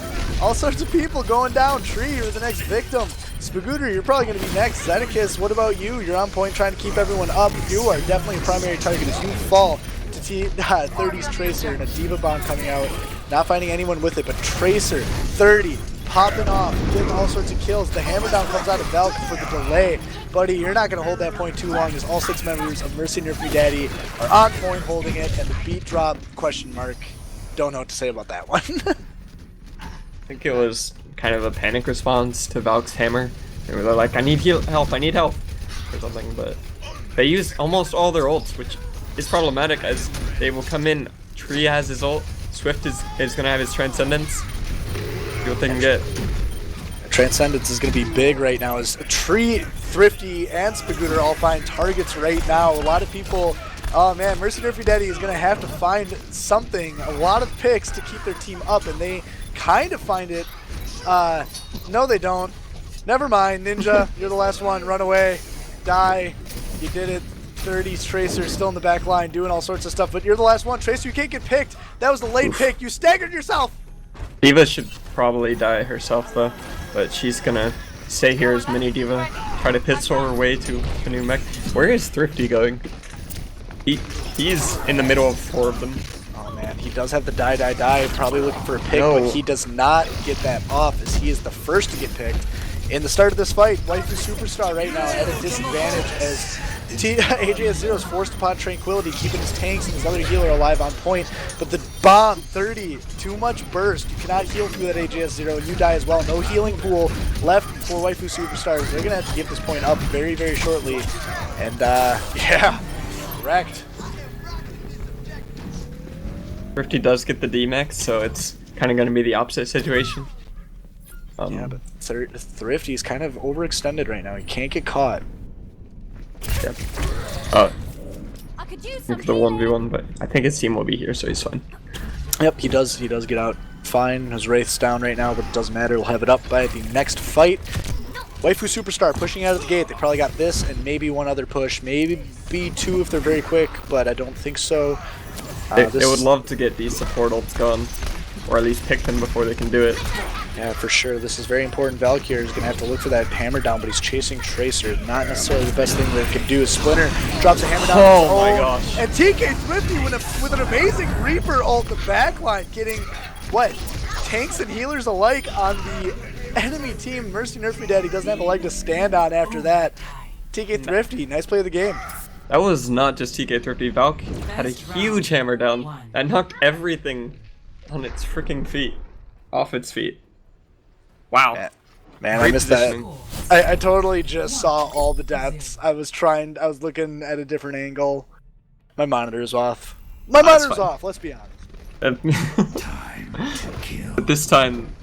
All sorts of people going down. Tree, you're the next victim. Spagooter, you're probably going to be next. Zedekiss, what about you? You're on point trying to keep everyone up. You are definitely a primary target as you fall to 30's Tracer and a Diva Bomb coming out. Not finding anyone with it, but Tracer, 30, popping off, getting all sorts of kills. The hammer down comes out of Valk for the delay. Buddy, you're not going to hold that point too long, as all 6 members of Mercy Nerf Me Daddy are on point holding it, and the beat drop, question mark. Don't know what to say about that one. I think it was kind of a panic response to Valk's hammer. They were like, I need help, or something, but they use almost all their ults, which is problematic, as they will come in. Tree has his ult, Swift is going to have his Transcendence. See what they can get. Transcendence is going to be big right now, as Tree, Thrifty, and Spagooter all find targets right now. A lot of people, oh man, Mercy Nerf Me Daddy is going to have to find something, a lot of picks to keep their team up, and they kind of find it. No they don't. Never mind, Ninja, you're the last one, run away, die, you did it. 30's Tracer still in the back line doing all sorts of stuff, but you're the last one. Tracer, you can't get picked. That was the late pick. You staggered yourself. Diva should probably die herself though, but she's gonna stay here as Mini Diva, try to pistol her way to a new mech. Where is Thrifty going? He's in the middle of 4 of them. Oh man, he does have the die, probably looking for a pick, but he does not get that off as he is the first to get picked. In the start of this fight, Waifu Superstar right now at a disadvantage as AJS0 is forced upon Tranquility, keeping his tanks and his other healer alive on point. But the bomb, 30, too much burst. You cannot heal through that AJS0, and you die as well. No healing pool left for Waifu Superstars. They're going to have to give this point up very, very shortly. And, yeah, wrecked. Thrifty does get the D-Max, so it's kind of going to be the opposite situation. Yeah, but Thrifty is kind of overextended right now. He can't get caught. Yep. The 1v1, but I think his team will be here, so he's fine. Yep, he does get out fine. His Wraith's down right now, but it doesn't matter. We'll have it up by the next fight. Waifu Superstar pushing out of the gate. They probably got this and maybe one other push. Maybe two if they're very quick, but I don't think so. They would love to get these support ults going, or at least pick them before they can do it. Yeah, for sure. This is very important. Valkyrie is going to have to look for that hammer down, but he's chasing Tracer. Not necessarily the best thing that he can do. Splinter drops a hammer down. Oh my gosh. And TK Thrifty with an amazing Reaper ult, the backline, getting, what, tanks and healers alike on the enemy team. Mercy Nerf Me Daddy doesn't have a leg to stand on after that. TK Thrifty, nice play of the game. That was not just TK Thrifty. Valk had a huge hammer down that knocked everything on its freaking feet. Off its feet. Wow. Man, I missed that. I totally just saw all the deaths. I was looking at a different angle. My monitor is off. My monitor's off, let's be honest. But this time,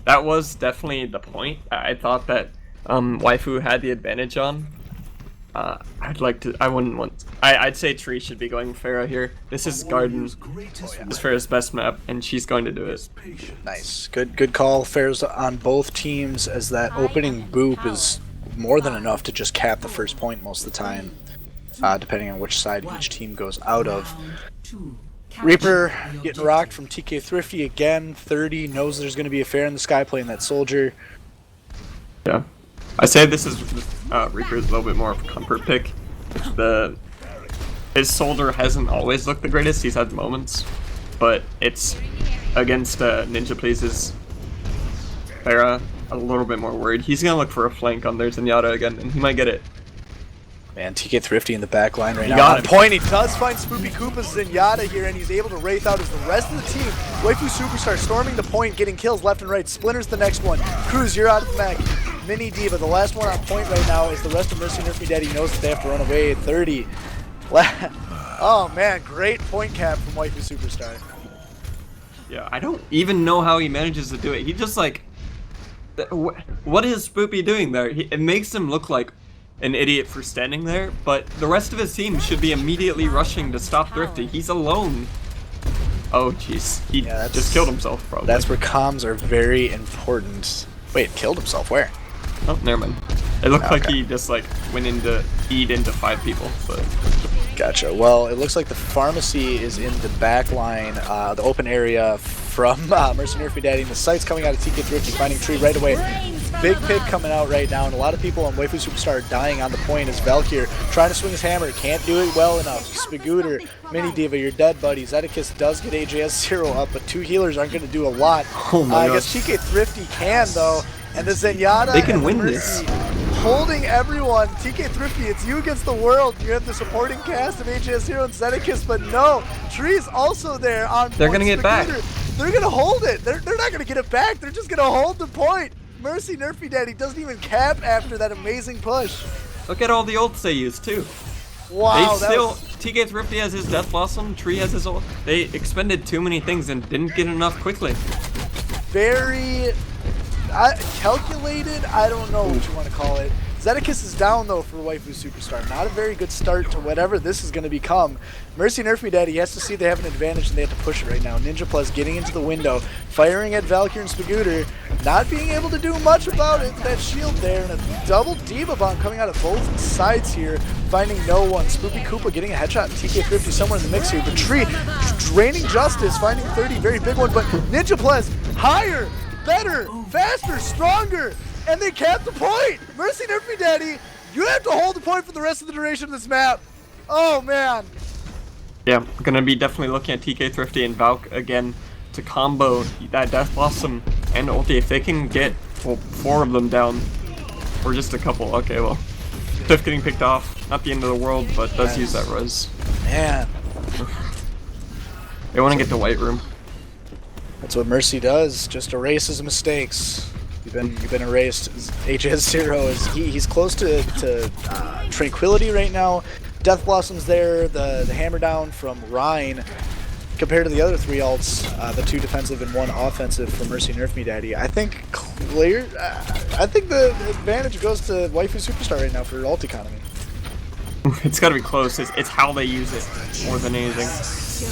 that was definitely the point. I thought that Waifu had the advantage on. I'd say Tree should be going Pharah here. This is Garden. This is Pharah's best map, and she's going to do it. Nice. Good call. Pharah's on both teams as that opening boop is more than enough to just cap the first point most of the time, depending on which side each team goes out of. Reaper getting rocked from TK Thrifty again. 30, knows there's going to be a Pharah in the sky playing that soldier. Yeah. I say this is Reaper's a little bit more of a comfort pick. His soldier hasn't always looked the greatest. He's had moments, but it's against Ninja Please's Pharah a little bit more worried. He's gonna look for a flank on their Zenyatta again, and he might get it. Man, TK Thrifty in the back line right now. On point, he does find Spoopy Koopa's Zenyatta here, and he's able to wraith out as the rest of the team. Waifu Superstar storming the point, getting kills left and right. Splinter's the next one. Cruz, you're out of the mech. Mini Diva, the last one on point right now, is the rest of Mercy Nerf Me Daddy knows that they have to run away at 30. Oh man, great point cap from Waifu Superstar. Yeah, I don't even know how he manages to do it. He just like, what is Spoopy doing there? It makes him look like an idiot for standing there, but the rest of his team should be immediately rushing to stop Thrifty. He's alone. Oh jeez, he just killed himself probably. That's where comms are very important. Wait, killed himself? Where? Oh, never mind. It looked like he just like went into eat into 5 people, but gotcha. Well, it looks like the pharmacy is in the back line, the open area from Mercy Nerf Me Daddy, and the site's coming out of TK Thrifty, finding Tree right away. Big pick coming out right now, and a lot of people on Waifu Superstar are dying on the point as Valkyrie trying to swing his hammer, can't do it well enough. Spigooter, Mini Diva, you're dead, buddy. Zedekiss does get AJS0 up, but 2 healers aren't going to do a lot. Oh my I guess TK Thrifty can, though, and the Zenyatta they can and win the Mercy holding everyone. TK Thrifty, it's you against the world. You have the supporting cast of AJS0 and Zedekiss, but no, Tree's also there on point. They're going to get back. They're going to hold it. They're not going to get it back. They're just going to hold the point. Mercy Nerf Me Daddy doesn't even cap after that amazing push. Look at all the ults they used too. Wow, TK Thrifty has his Death Blossom, Tree has his ult. They expended too many things and didn't get enough quickly. Very calculated, I don't know what you want to call it. Zedekiss is down though for Waifu Superstar. Not a very good start to whatever this is going to become. Mercy Nerf Me Daddy has to see they have an advantage and they have to push it right now. Ninja Plus getting into the window, firing at Valkyrie and Spigooter, not being able to do much about it. That shield there and a double Diva bomb coming out of both sides here, finding no one. Spoopy Koopa getting a headshot and TK Thrifty somewhere in the mix here. But Tree draining Justice, finding 30, very big one. But Ninja Plus higher, better, faster, stronger. And they cap the point! Mercy Nerf Me Daddy, you have to hold the point for the rest of the duration of this map. Oh man. Yeah, gonna be definitely looking at TK Thrifty and Valk again to combo that Death Blossom and ulti. If they can get 4 of them down, or just a couple. Okay, well, Tiff getting picked off. Not the end of the world, but does use that res. Man, They want to get the White Room. that's what Mercy does. Just erases mistakes. You've been erased. AJ0 he's close to tranquility right now. Death Blossom's there. The hammer down from Rhine. Compared to the other 3 ults, the 2 defensive and 1 offensive for Mercy Nerf Me Daddy, I think clear. I think the advantage goes to Waifu Superstar right now for ult economy. It's gotta be close. It's how they use it more than anything.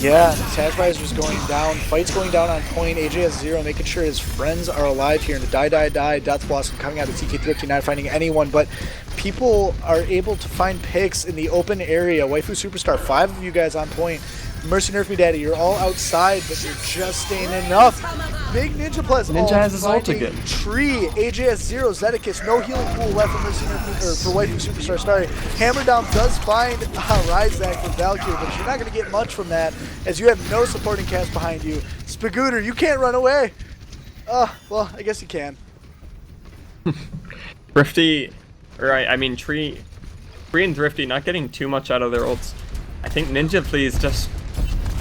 Yeah, Taz Visor's going down. Fight's going down on point. AJ has 0, making sure his friends are alive here. And the die. Death Blossom coming out of TK Thrifty, not finding anyone. But people are able to find picks in the open area. Waifu Superstar, 5 of you guys on point. Mercy Nerf Me Daddy, you're all outside, but you're just staying enough. Big Ninja Plus. Ninja has his ult again. Tree, AJ has 0, Zedekis, no healing pool left for Mercy Nerf Me, or for Waifu Superstar, sorry. Hammer down does find Ryzak for Valkyrie, but you're not going to get much from that, as you have no supporting cast behind you. Spagooter, you can't run away. Well, I guess you can. Thrifty, or I mean Tree and Thrifty not getting too much out of their ults. I think Ninja please just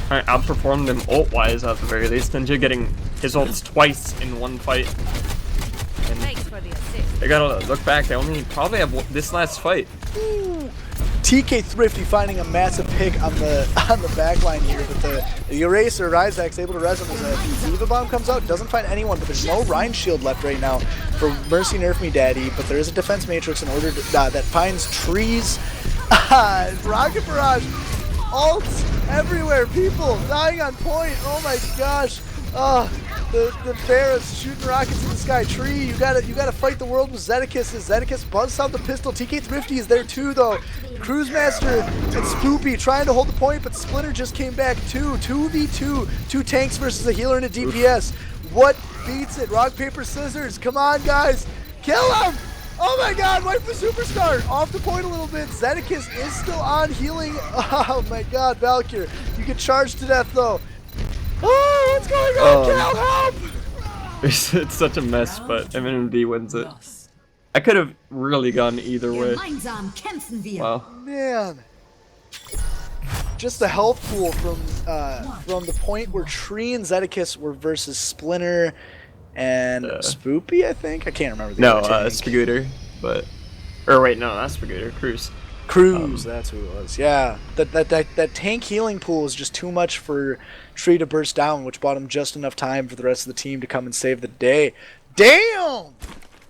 outperform them ult-wise at the very least. Ninja getting his ults twice in one fight. And they gotta look back, they only probably have this last fight. Ooh. TK Thrifty finding a massive pick on the back line here, but the Eraser, Ryzak's able to res him as a Diva Bomb comes out, doesn't find anyone, but there's no Rhine Shield left right now for Mercy Nerf Me Daddy, but there is a defense matrix in order to, that finds trees. Rocket Barrage, ults everywhere, people dying on point, oh my gosh. The bear is shooting rockets in the sky. Tree, you gotta fight the world with Zedekis. Zedekis buzzed out the pistol. TK Thrifty is there too, though. Cruise Master and Spoopy trying to hold the point, but Splinter just came back too. 2v2, 2 tanks versus a healer and a DPS. What beats it? Rock, paper, scissors. Come on, guys, kill him! Oh my God, Waifu Superstar off the point a little bit. Zedekis is still on healing. Oh my God, Valkyrie, you get charged to death though. Oh, what's going on, Cal? Help! It's such a mess, but MNMD wins it. I could have really gone either way. Wow. Man. Just the health pool from the point where Tree and Zedekis were versus Splinter and Spoopy, I think? I can't remember the other tank. Spagooter, but... Or wait, no, not Spagooter, Cruz, that's who it was. Yeah, that tank healing pool is just too much for Tree to burst down, which bought him just enough time for the rest of the team to come and save the day. Damn!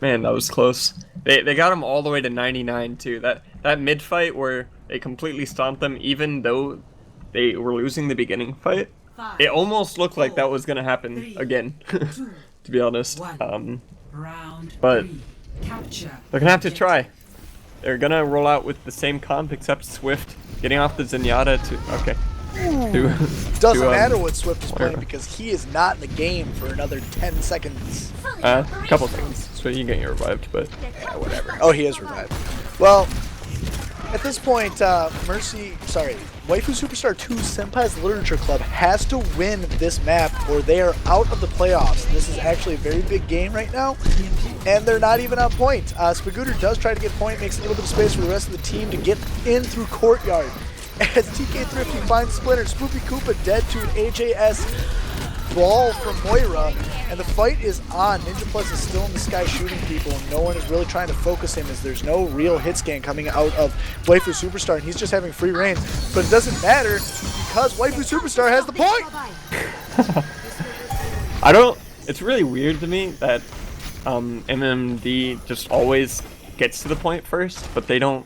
Man, that was close. They got him all the way to 99 too. That mid fight where they completely stomped them, even though they were losing the beginning fight. It almost looked like that was gonna happen again, to be honest. But they're gonna have to try. They're gonna roll out with the same comp except Swift getting off the Zenyatta to Doesn't matter what Swift is playing because he is not in the game for another 10 seconds. Couple seconds. So you get revived, but yeah, whatever. Oh, he is revived. Well, at this point, Waifu Superstar 2 Senpai's Literature Club has to win this map or they are out of the playoffs. This is actually a very big game right now, and they're not even on point. Spagooter does try to get point, makes a little bit of space for the rest of the team to get in through Courtyard. As TK Thrifty finds Splinter, Spoopy Koopa dead to an AJS ball from Moira, and the fight is on. Ninja Plus is still in the sky shooting people, and no one is really trying to focus him as there's no real hit scan coming out of Waifu Superstar, and he's just having free reign. But it doesn't matter because Waifu Superstar has the point! It's really weird to me that MMD just always gets to the point first, but they don't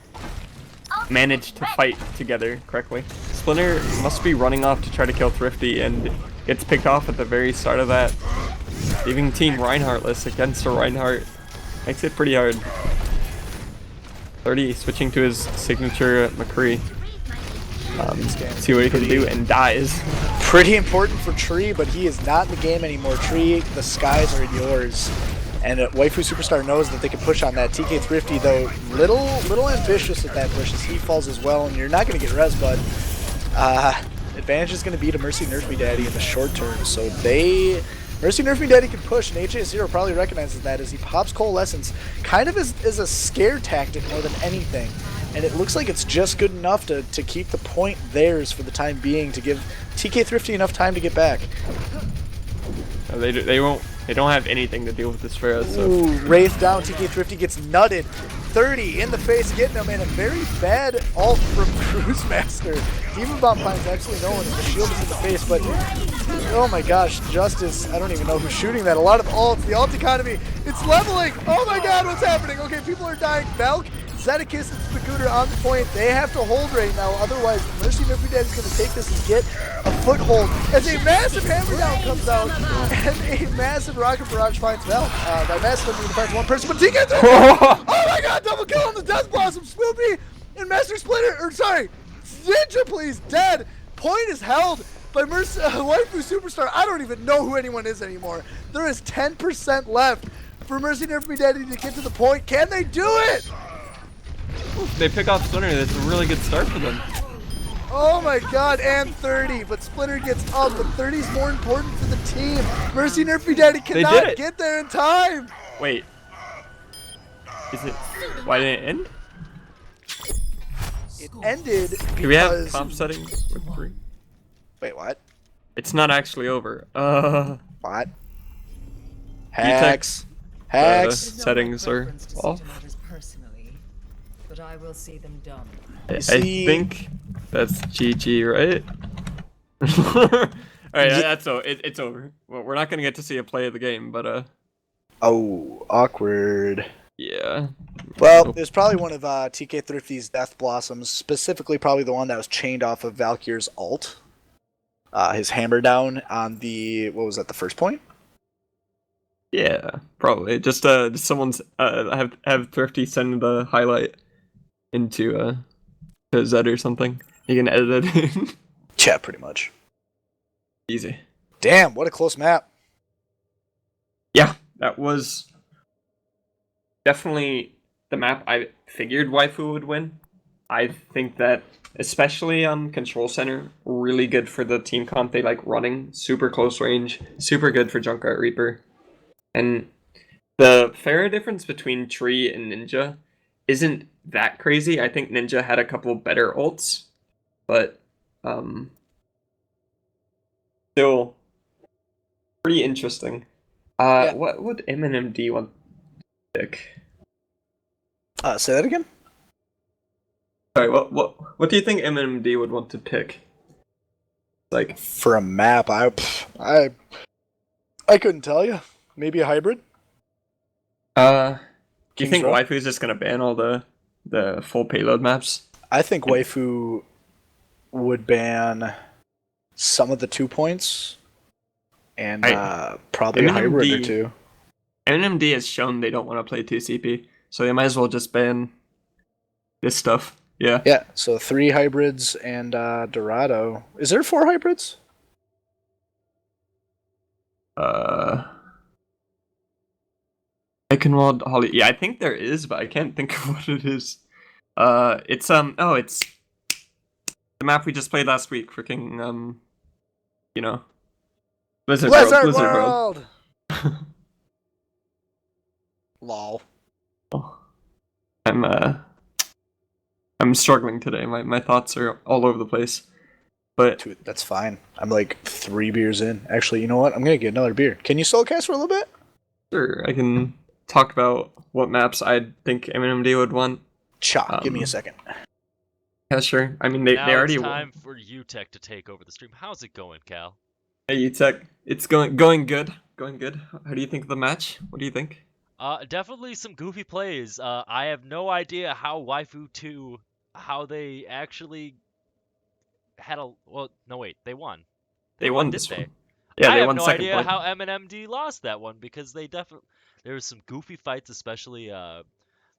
manage to fight together correctly. Splinter must be running off to try to kill Thrifty and gets picked off at the very start of that. Leaving Team Reinhardtless against a Reinhardt makes it pretty hard. 30 switching to his signature McCree. See what he can do, and dies. Pretty important for Tree, but he is not in the game anymore. Tree, the skies are yours. And Waifu Superstar knows that they can push on that. TK Thrifty, though, little ambitious at that push as he falls as well, and you're not going to get res, bud. advantage is going to be to Mercy Nerf Me Daddy in the short term. So Mercy Nerf Me Daddy can push, and HA0 probably recognizes that as he pops Coalescence, kind of as a scare tactic more than anything. And it looks like it's just good enough to keep the point theirs for the time being, to give TK Thrifty enough time to get back. They don't have anything to deal with this Pharah. So. Ooh, Wraith down, TK Thrifty gets nutted. 30 in the face, getting him, and a very bad ult from Cruise Master. Demon Bomb finds absolutely no one, and the shield is in the face, but oh my gosh, Justice, I don't even know who's shooting that. A lot of ults, the ult economy, it's leveling! Oh my god, what's happening? Okay, people are dying. Valk, Zedekiss, and Spagooter on the point. They have to hold right now, otherwise Mercy Nerf Me Daddy is going to take this and get a foothold as a massive hammer down comes out, and a massive rocket barrage finds Valk. By massive, I'm going to find one person, but TK Thrifty! Oh my god, double kill on the Death Blossom, Swoopy, and Master Splinter, or sorry, Ninja please, dead. Point is held by Waifu Superstar. I don't even know who anyone is anymore. There is 10% left for Mercy Nerf Me Daddy to get to the point. Can they do it? They pick off Splinter. That's a really good start for them. Oh my god, and 30, but Splinter gets up, but 30 is more important for the team. Mercy Nerf Me Daddy cannot get there in time. Wait. Is it? Why did it end? It ended because... Do we have comp settings with 3? Wait, what? It's not actually over. What? Hacks. Hacks. Settings are off. But I will see them done. I think that's GG, right? Alright, it's over. Well, we're not gonna get to see a play of the game, but Oh, awkward. yeah. Well, there's probably one of TK Thrifty's Death Blossoms, specifically probably the one that was chained off of Valkyr's ult. His hammer down on the, what was that, the first point? Yeah, probably. Just someone's have Thrifty send the highlight into to Zed or something. You can edit it in. Yeah, pretty much. Easy. Damn, what a close map. Yeah, that was definitely the map I figured Waifu would win. I think that especially Control Center, really good for the team comp. They like running, super close range, super good for Junkrat Reaper. And the Pharah difference between Tree and Ninja isn't that crazy. I think Ninja had a couple better ults, but still pretty interesting. Yeah. What would MNMD want to pick? Say that again? Sorry, what do you think MNMD would want to pick? Like for a map, I couldn't tell you. Maybe a hybrid? Do you think Row? Waifu is just gonna ban all the full payload maps? I think Waifu would ban some of the 2 points and probably a hybrid or 2. MNMD has shown they don't want to play 2 CP, so they might as well just ban this stuff. Yeah. Yeah, so 3 hybrids and Dorado. Is there 4 hybrids? Eichenwald, Holly. Yeah, I think there is, but I can't think of what it is. It's it's the map we just played last week. Freaking Blizzard World. Lol. I'm struggling today. My thoughts are all over the place. But Dude, that's fine. I'm like 3 beers in. Actually, you know what? I'm gonna get another beer. Can you solo cast for a little bit? sure, I can talk about what maps I think MNMD would want. Chop, give me a second. Yeah, sure. I mean, they already. It's time for UTech to take over the stream. How's it going, Cal? Hey, UTech. It's going good. Going good. How do you think of the match? What do you think? Definitely some goofy plays. I have no idea how Waifu 2, how they actually had a. Well, no, wait, they won. They won did this they? one. Yeah, I they have won no second idea point. how MNMD lost that one because they definitely there was some goofy fights, especially the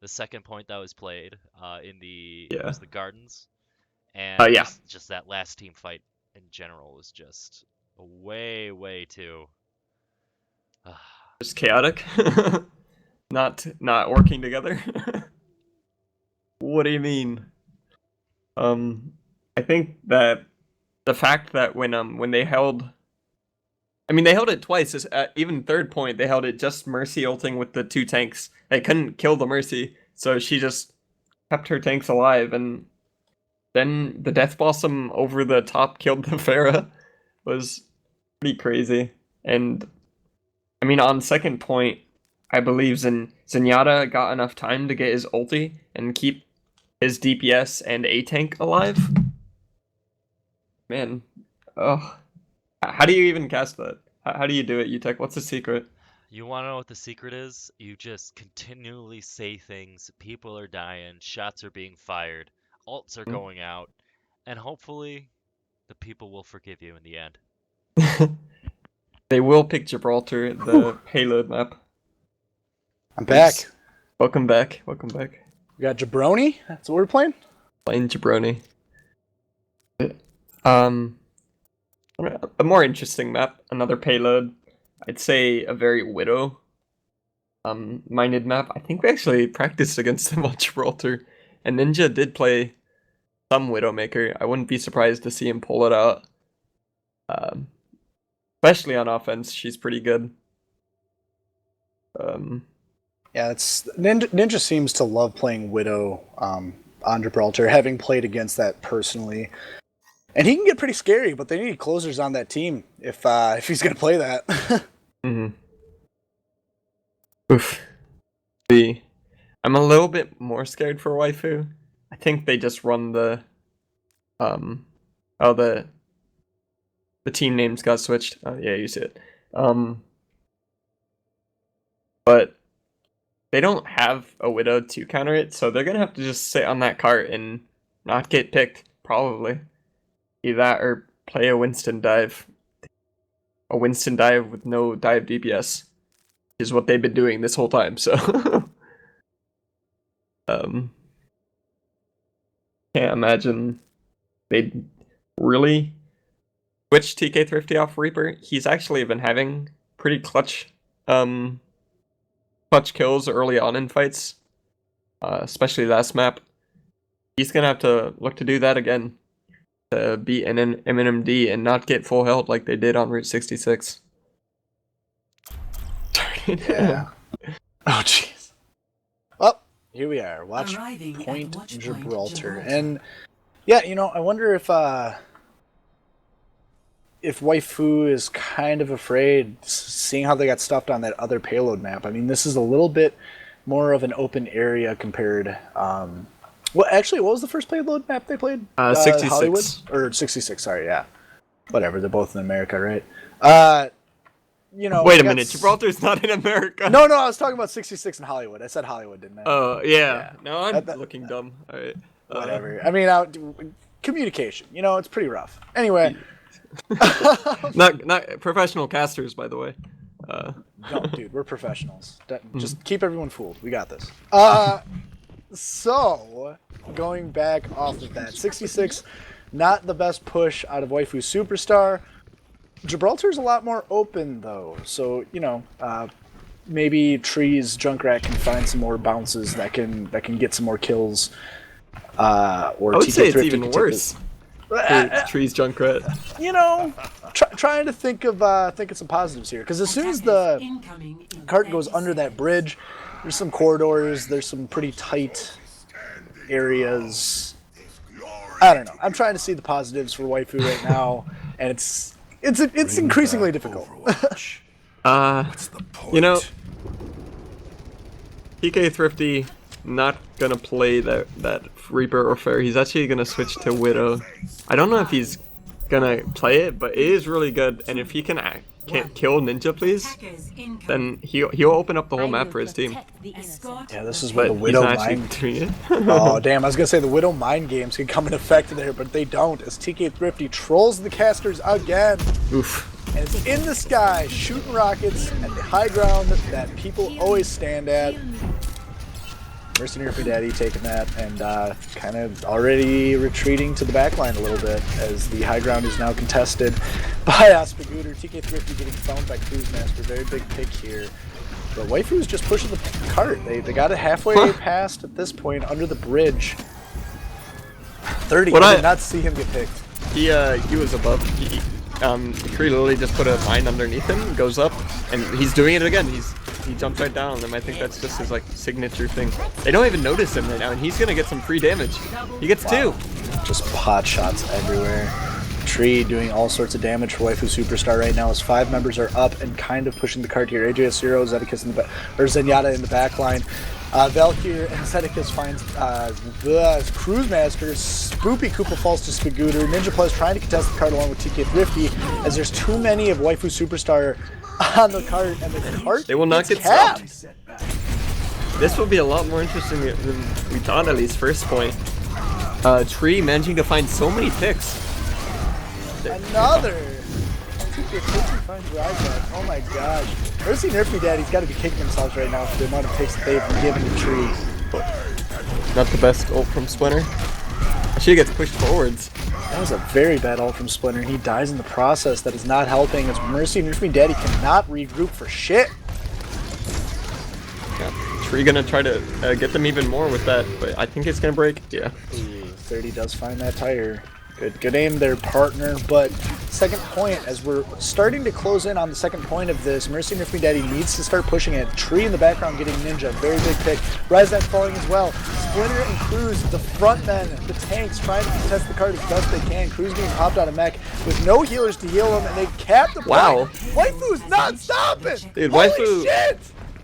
second point that was played in the it was the gardens, and just that last team fight in general was just way too just chaotic. not working together. What do you mean? I think that the fact that when they held, I mean they held it twice. Even third point they held it just Mercy ulting with the 2 tanks. They couldn't kill the Mercy, so she just kept her tanks alive, and then the Death Blossom over the top killed the Pharah. Was pretty crazy. And I mean, on second point, I believe Zenyatta got enough time to get his ulti and keep his DPS and A tank alive. Man, oh, how do you even cast that? How do you do it, Utech? What's the secret? You want to know what the secret is? You just continually say things. People are dying. Shots are being fired. Ults are going out. And hopefully, the people will forgive you in the end. They will pick Gibraltar, the payload map. I'm back. Welcome back. Welcome back. We got Jabroni. That's what we're playing. Playing Jabroni. A more interesting map, another payload. I'd say a very Widow minded map. I think we actually practiced against them on Gibraltar. And Ninja did play some Widowmaker. I wouldn't be surprised to see him pull it out. Especially on offense, she's pretty good. Yeah, it's Ninja seems to love playing Widow on Gibraltar, having played against that personally. And he can get pretty scary, but they need closers on that team if he's gonna play that. Oof. I'm a little bit more scared for Waifu. I think they just run the the team names got switched. Oh yeah, you see it. But they don't have a Widow to counter it, so they're gonna have to just sit on that cart and not get picked, probably. Either that or play a Winston dive. A Winston dive with no dive DPS is what they've been doing this whole time, so can't imagine they'd really switch TK Thrifty off Reaper. He's actually been having pretty clutch kills early on in fights, especially last map. He's gonna have to look to do that again to beat an MNMD and not get full health like they did on Route 66. Yeah. Oh jeez. Well, here we are. Watch Point Gibraltar, and yeah, you know, I wonder if Waifu is kind of afraid, seeing how they got stuffed on that other payload map. I mean, this is a little bit more of an open area compared. What was the first payload map they played? 66. Hollywood? Or 66, sorry, yeah. Whatever, they're both in America, right? You know. Wait a minute, Gibraltar's not in America. No, I was talking about 66 in Hollywood. I said Hollywood, didn't I? Oh, yeah. No, I'm looking dumb. All right. Whatever. I mean, communication, you know, it's pretty rough. Anyway. not professional casters, by the way. No, dude, we're professionals. Just keep everyone fooled. We got this. So, going back off of that, 66, not the best push out of Waifu Superstar. Gibraltar's a lot more open, though. So, you know, maybe Trees Junkrat can find some more bounces that can get some more kills. Or I would say it's even worse. Trees Junkrat. You know, trying to think of some positives here, because as soon as the cart goes under that bridge, there's some corridors, there's some pretty tight areas. I don't know. I'm trying to see the positives for Waifu right now, and it's increasingly difficult. You know, TK Thrifty not gonna play that Reaper or Fair. He's actually gonna switch to Widow. I don't know if he's gonna play it, but it is really good. And if he can kill Ninja, please, then he'll open up the whole map for his team. Yeah, this is where the Widow mind. Oh damn! I was gonna say the Widow mind games can come in effect there, but they don't. As TK Thrifty trolls the casters again. Oof. And it's in the sky, shooting rockets at the high ground that people always stand at. Mercenary for Daddy taking that and kind of already retreating to the backline a little bit as the high ground is now contested by Aspagooter. TK Thrifty getting found by Cruisemaster. Very big pick here. But Waifu is just pushing the cart. They got it halfway past at this point under the bridge. 30. I did not see him get picked. He was above. Tree literally just put a mine underneath him, goes up, and he's doing it again. He jumps right down on them. I think that's just his like signature thing. They don't even notice him right now, and he's gonna get some free damage. He gets 2. Just pot shots everywhere. Tree doing all sorts of damage for Waifu Superstar right now as 5 members are up and kind of pushing the cart here. AJ0, Zedekis in the or Zenyatta in the back line. Valkyr and Zedekis finds the Cruise Master. Spoopy Koopa falls to Spagooter. Ninja Plus trying to contest the cart along with TK Thrifty as there's too many of Waifu Superstar on the cart, and the cart they will not get stopped. This will be a lot more interesting than we thought at least first point. Tree managing to find so many ticks. Another! TK Thrifty finds Ryback. Oh my gosh. Mercy Nerfy Daddy's got to be kicking themselves right now for the amount of picks that they've given to Tree. Not the best ult from Splinter. She gets pushed forwards. That was a very bad ult from Splinter. He dies in the process. That is not helping as Mercy Nerfy Daddy cannot regroup for shit. Yeah. Tree gonna try to get them even more with that, but I think it's gonna break. Yeah. 30 does find that tire. Good aim there, partner. But second point, as we're starting to close in on the second point of this, Mercy Nerfy Daddy needs to start pushing it. Tree in the background getting Ninja, very big pick. Ryzak falling as well. Splinter and Cruz, the front men, the tanks, trying to contest the cart as best they can. Cruz being popped out of mech with no healers to heal him, and they cap the wow. Waifu's not stopping! Dude, holy Waifu, shit!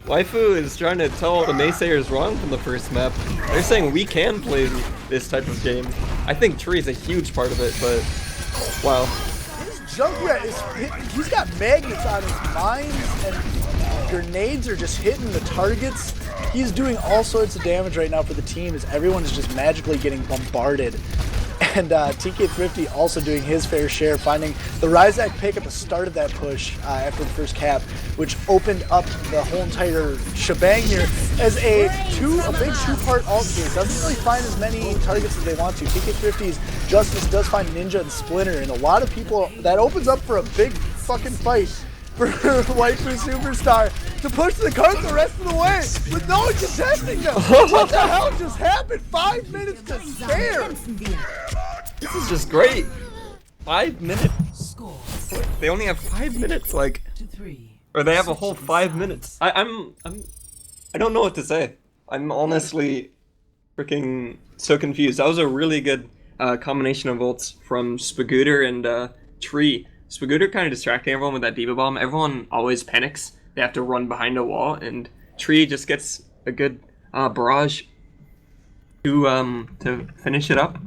Waifu is trying to tell the naysayers wrong from the first map. They're saying we can play this type of game. I think Tree is a huge part of it, but wow. His Junkrat he's got magnets on his mines, and grenades are just hitting the targets. He's doing all sorts of damage right now for the team as everyone is just magically getting bombarded. And TK Thrifty also doing his fair share, finding the Ryzak pick at the start of that push after the first cap, which opened up the whole entire shebang here as a big two-part ult here. Doesn't really find as many targets as they want to. TK Thrifty's Justice does find Ninja and Splinter, and a lot of people, that opens up for a big fucking fight for Waifu Superstar to push the cart the rest of the way with no one contesting them. What the hell just happened? 5 minutes to spare. This is just great. 5 minutes. They only have 5 minutes, like, or they have a whole 5 minutes. I don't know what to say. I'm honestly freaking so confused. That was a really good combination of ults from Spagooter and Tree. Spagooter kind of distracting everyone with that Diva Bomb. Everyone always panics. They have to run behind a wall, and Tree just gets a good barrage to finish it up.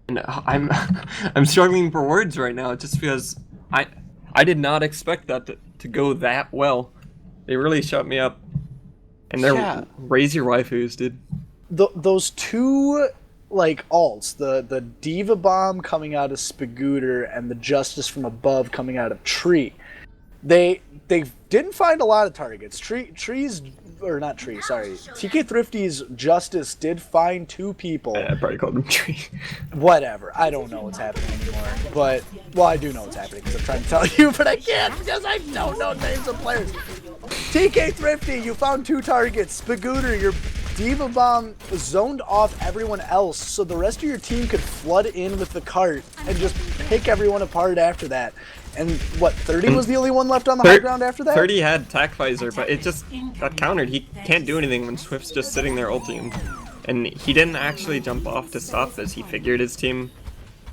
And I'm struggling for words right now, just because I did not expect that to go that well. They really shut me up, and they're Razor Waifus, dude. Those two like alts, the Diva Bomb coming out of Spagooter and the Justice from above coming out of Tree. They didn't find a lot of targets. TK Thrifty's Justice did find 2 people. I probably called him Tree. Whatever. I don't know what's happening anymore. But, well, I do know what's happening because I'm trying to tell you, but I can't because I don't know names of players. TK Thrifty, you found 2 targets. Spagooter, your Diva Bomb zoned off everyone else, so the rest of your team could flood in with the cart and just pick everyone apart after that. And what, 30 was the only one left on the high ground after that? 30 had Tac Visor, but it just got countered. He can't do anything when Swift's just sitting there ulting him. And he didn't actually jump off to stop this. He figured his team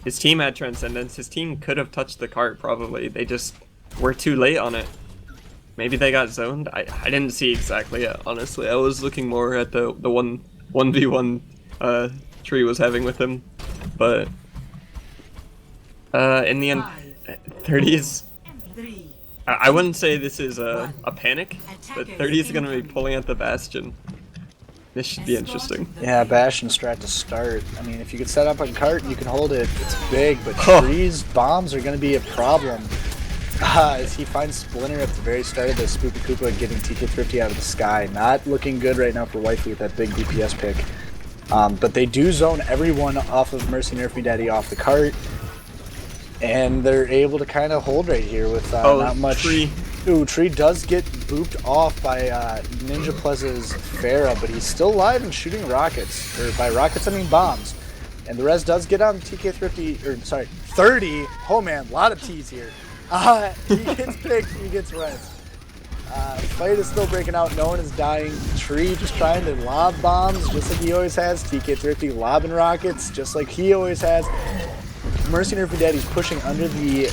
had Transcendence. His team could have touched the cart, probably. They just were too late on it. Maybe they got zoned? I didn't see exactly it, honestly. I was looking more at the 1v1 Tree was having with him. But in the end, 30 is... I wouldn't say this is a panic, but 30 is going to be pulling at the Bastion. This should be interesting. Yeah, Bastion strat to start. I mean, if you could set up a cart and you can hold it, it's big, but Tree's bombs are going to be a problem. As he finds Splinter at the very start of the Spoopy Koopa getting TK Thrifty out of the sky. Not looking good right now for Waifu with that big DPS pick. But they do zone everyone off of Mercy Nerfy Daddy off the cart. And they're able to kind of hold right here with not much. Tree. Ooh, Tree does get booped off by Ninja Pleza's Pharah, but he's still alive and shooting rockets. Or by rockets, I mean bombs. And the res does get on TK 30. Oh man, a lot of T's here. He gets picked, he gets res. Fight is still breaking out, no one is dying. Tree just trying to lob bombs just like he always has. TK Thrifty lobbing rockets just like he always has. Mercy Nerfy Daddy's pushing under the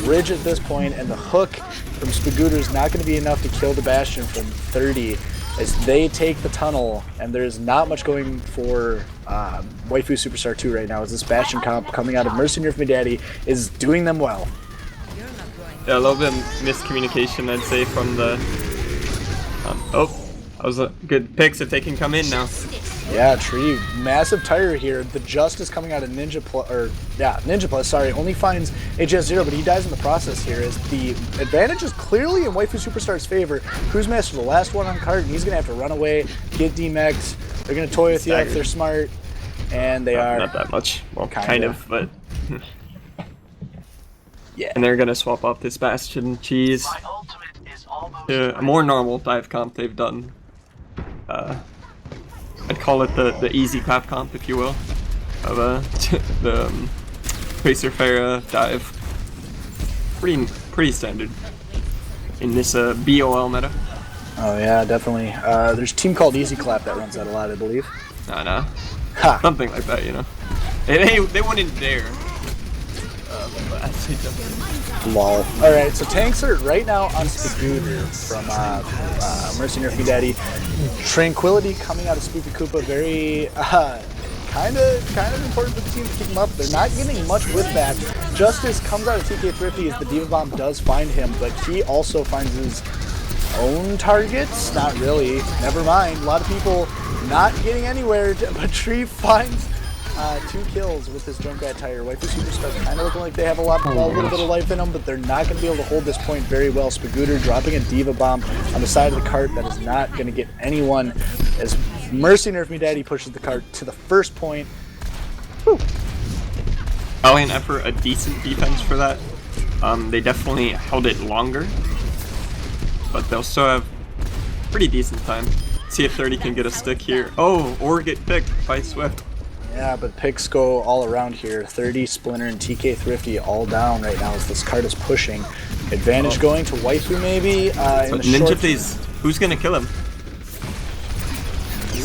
bridge at this point, and the hook from Spagooter is not going to be enough to kill the Bastion from 30 as they take the tunnel, and there's not much going for Waifu Superstar 2 right now as this Bastion comp coming out of Mercy Nerfy Daddy is doing them well. Yeah, a little bit of miscommunication, I'd say, from the... oh, that was a good picks if they can come in now. Yeah, Tree, massive tire here. The Justice coming out of Ninja Plus, sorry, only finds HS0, but he dies in the process here as the advantage is clearly in Waifu Superstar's favor. Cruisemaster, the last one on cart, and he's going to have to run away, get demexed. They're going to toy with you if they're smart, and they are. Not that much. Well, kind of, but... yeah. And they're going to swap up this Bastion Cheese to a more normal dive comp they've done. I'd call it the easy clap comp, if you will, of the Tracer Pharah dive. Pretty standard in this BOL meta. Oh yeah, definitely. There's a team called Easy Clap that runs that a lot, I believe. No. Ha! Something like that, you know. They wouldn't dare. But I'd say definitely. Lol. Alright, so tanks are right now on Spagooter from Mercy Nerfy Daddy. Tranquility coming out of Spooky Koopa, very kind of important for the team to keep him up. They're not getting much with that. Justice comes out of TK Thrifty as the Diva Bomb does find him, but he also finds his own targets. Not really. Never mind. A lot of people not getting anywhere, but Tree finds 2 kills with this Junkrat tire. Waifu Superstar kind of looking like they have a little bit of life in them, but they're not going to be able to hold this point very well. Spagooter dropping a Diva Bomb on the side of the cart that is not going to get anyone as Mercy Nerfy Daddy pushes the cart to the first point. Whew. Valiant effort, a decent defense for that. They definitely held it longer, but they'll still have pretty decent time. See if 30 can get a stick here. Oh, or get picked by Swift. Yeah, but picks go all around here. 30, Splinter, and TK Thrifty all down right now as this cart is pushing. Advantage going to Waifu maybe. So Ninja Phase, who's gonna kill him?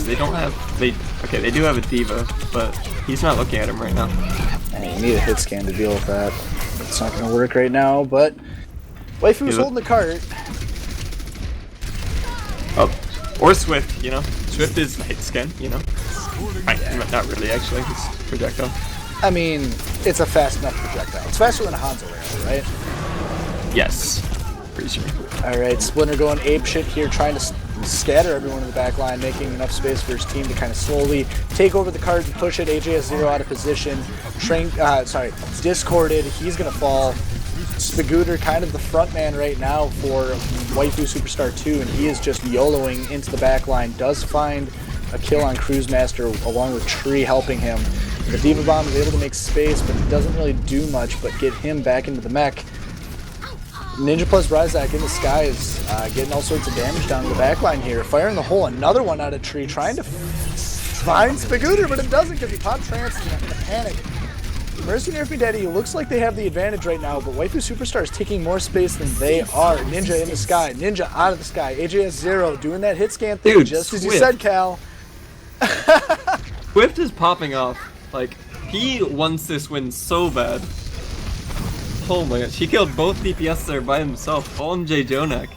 They don't have. Okay, they do have a Diva, but he's not looking at him right now. And you need a hit scan to deal with that. It's not gonna work right now, but Waifu's holding the cart. Oh, or Swift, you know. Swift is hit scan, you know. Not really, actually. It's projectile. I mean, it's a fast enough projectile. It's faster than a Hanzo arrow, right? Yes. Pretty sure. Alright, Splinter going apeshit here, trying to scatter everyone in the back line, making enough space for his team to kind of slowly take over the cart and push it. AJ0 out of position. Discorded. He's going to fall. Spagooter kind of the front man right now for Waifu Superstar 2, and he is just YOLOing into the back line. Does find a kill on Cruisemaster along with Tree helping him. The Diva Bomb is able to make space, but it doesn't really do much but get him back into the mech. Ninja plus Ryzak in the sky is getting all sorts of damage down the back line here. Firing the hole, another one out of Tree, trying to find Spagooter, but it doesn't because he popped trance in a panic. Mercy Nerfy Daddy looks like they have the advantage right now, but Waifu Superstar is taking more space than they are. Ninja in the sky, Ninja out of the sky, AJS0 doing that hit scan thing, dude, just Swift. as you said, Cal. Swift is popping off. Like, he wants this win so bad. Oh my gosh, he killed both DPS there by himself. All MJ Jonak.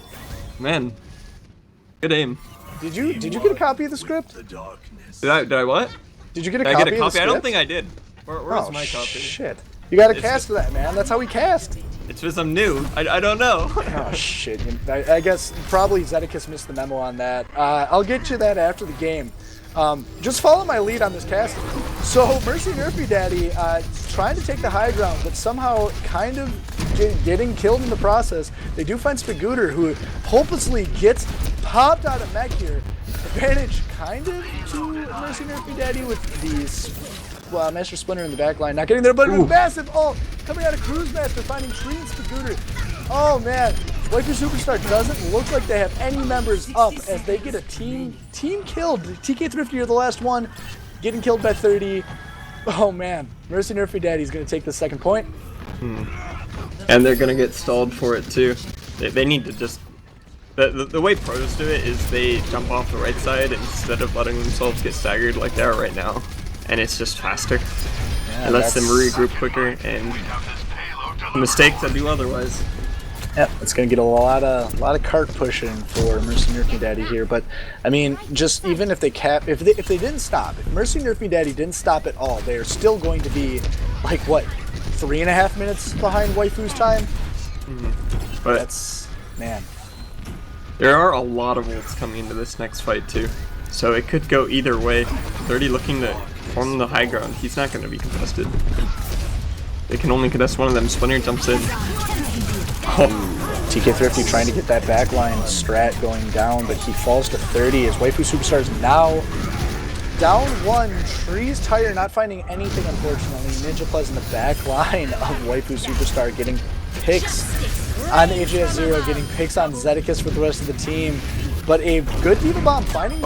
Man, good aim. Did you get a copy of the script? Did I what? Did you get a Did copy? I get a of the copy? script? I don't think I did. Where's my copy? Shit. You gotta It's cast just- that, man. That's how we cast. It's just I'm new. I don't know. Oh shit. I guess probably Zedekis missed the memo on that. I'll get you that after the game. Just follow my lead on this cast. So Mercy Nerfy Daddy trying to take the high ground, but somehow kind of getting killed in the process. They do find Spagooter, who hopelessly gets popped out of mech here. Advantage kind of to Mercy Nerfy Daddy with these Master Splinter in the back line. Not getting there, but a massive ult coming out of Cruisemaster, finding Tree and Spagooter. Oh man, Waifu Superstar doesn't look like they have any members up as they get a team killed. TK Thrifty are the last one, getting killed by 30. Oh man, Mercy Nerfy Daddy's gonna take the second point. And they're gonna get stalled for it too. They need to just... The way pros do it is they jump off the right side instead of letting themselves get staggered like they are right now. And it's just faster. Yeah, It lets them regroup quicker and mistakes that do otherwise. Yep, it's gonna get a lot of cart pushing for Mercy Nerfy Daddy here. But I mean, just even if they if they didn't stop, if Mercy Nerfy Daddy didn't stop at all, they are still going to be like what, 3.5 minutes behind Waifu's time. But That's, man. there are a lot of ults coming into this next fight too, so it could go either way. 30 looking to form the high ground. He's not going to be contested. They can only contest one of them. Splinter jumps in. TK Thrifty trying to get that backline strat going down, but he falls to 30 as Waifu Superstars now down 1. Tree's Tire not finding anything, unfortunately. Ninja Plus in the back line of Waifu Superstar getting picks on AJS0, getting picks on Zedicus for the rest of the team. But a good D.Va Bomb finding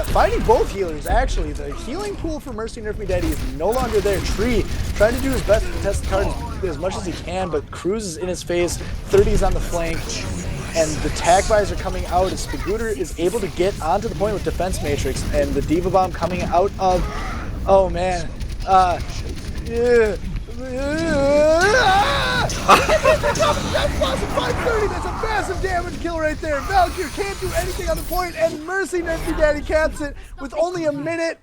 finding both healers, actually. The healing pool for Mercy Nerfy Daddy is no longer there. Tree trying to do his best to test the card as much as he can, but Cruz is in his face, 30 is on the flank, and the tag buys are coming out as Spagooter is able to get onto the point with Defense Matrix, and the D.Va Bomb coming out of... Oh man. That's a massive damage kill right there. Valkyr can't do anything on the point, and Mercy Nerfy Daddy caps it with only a minute.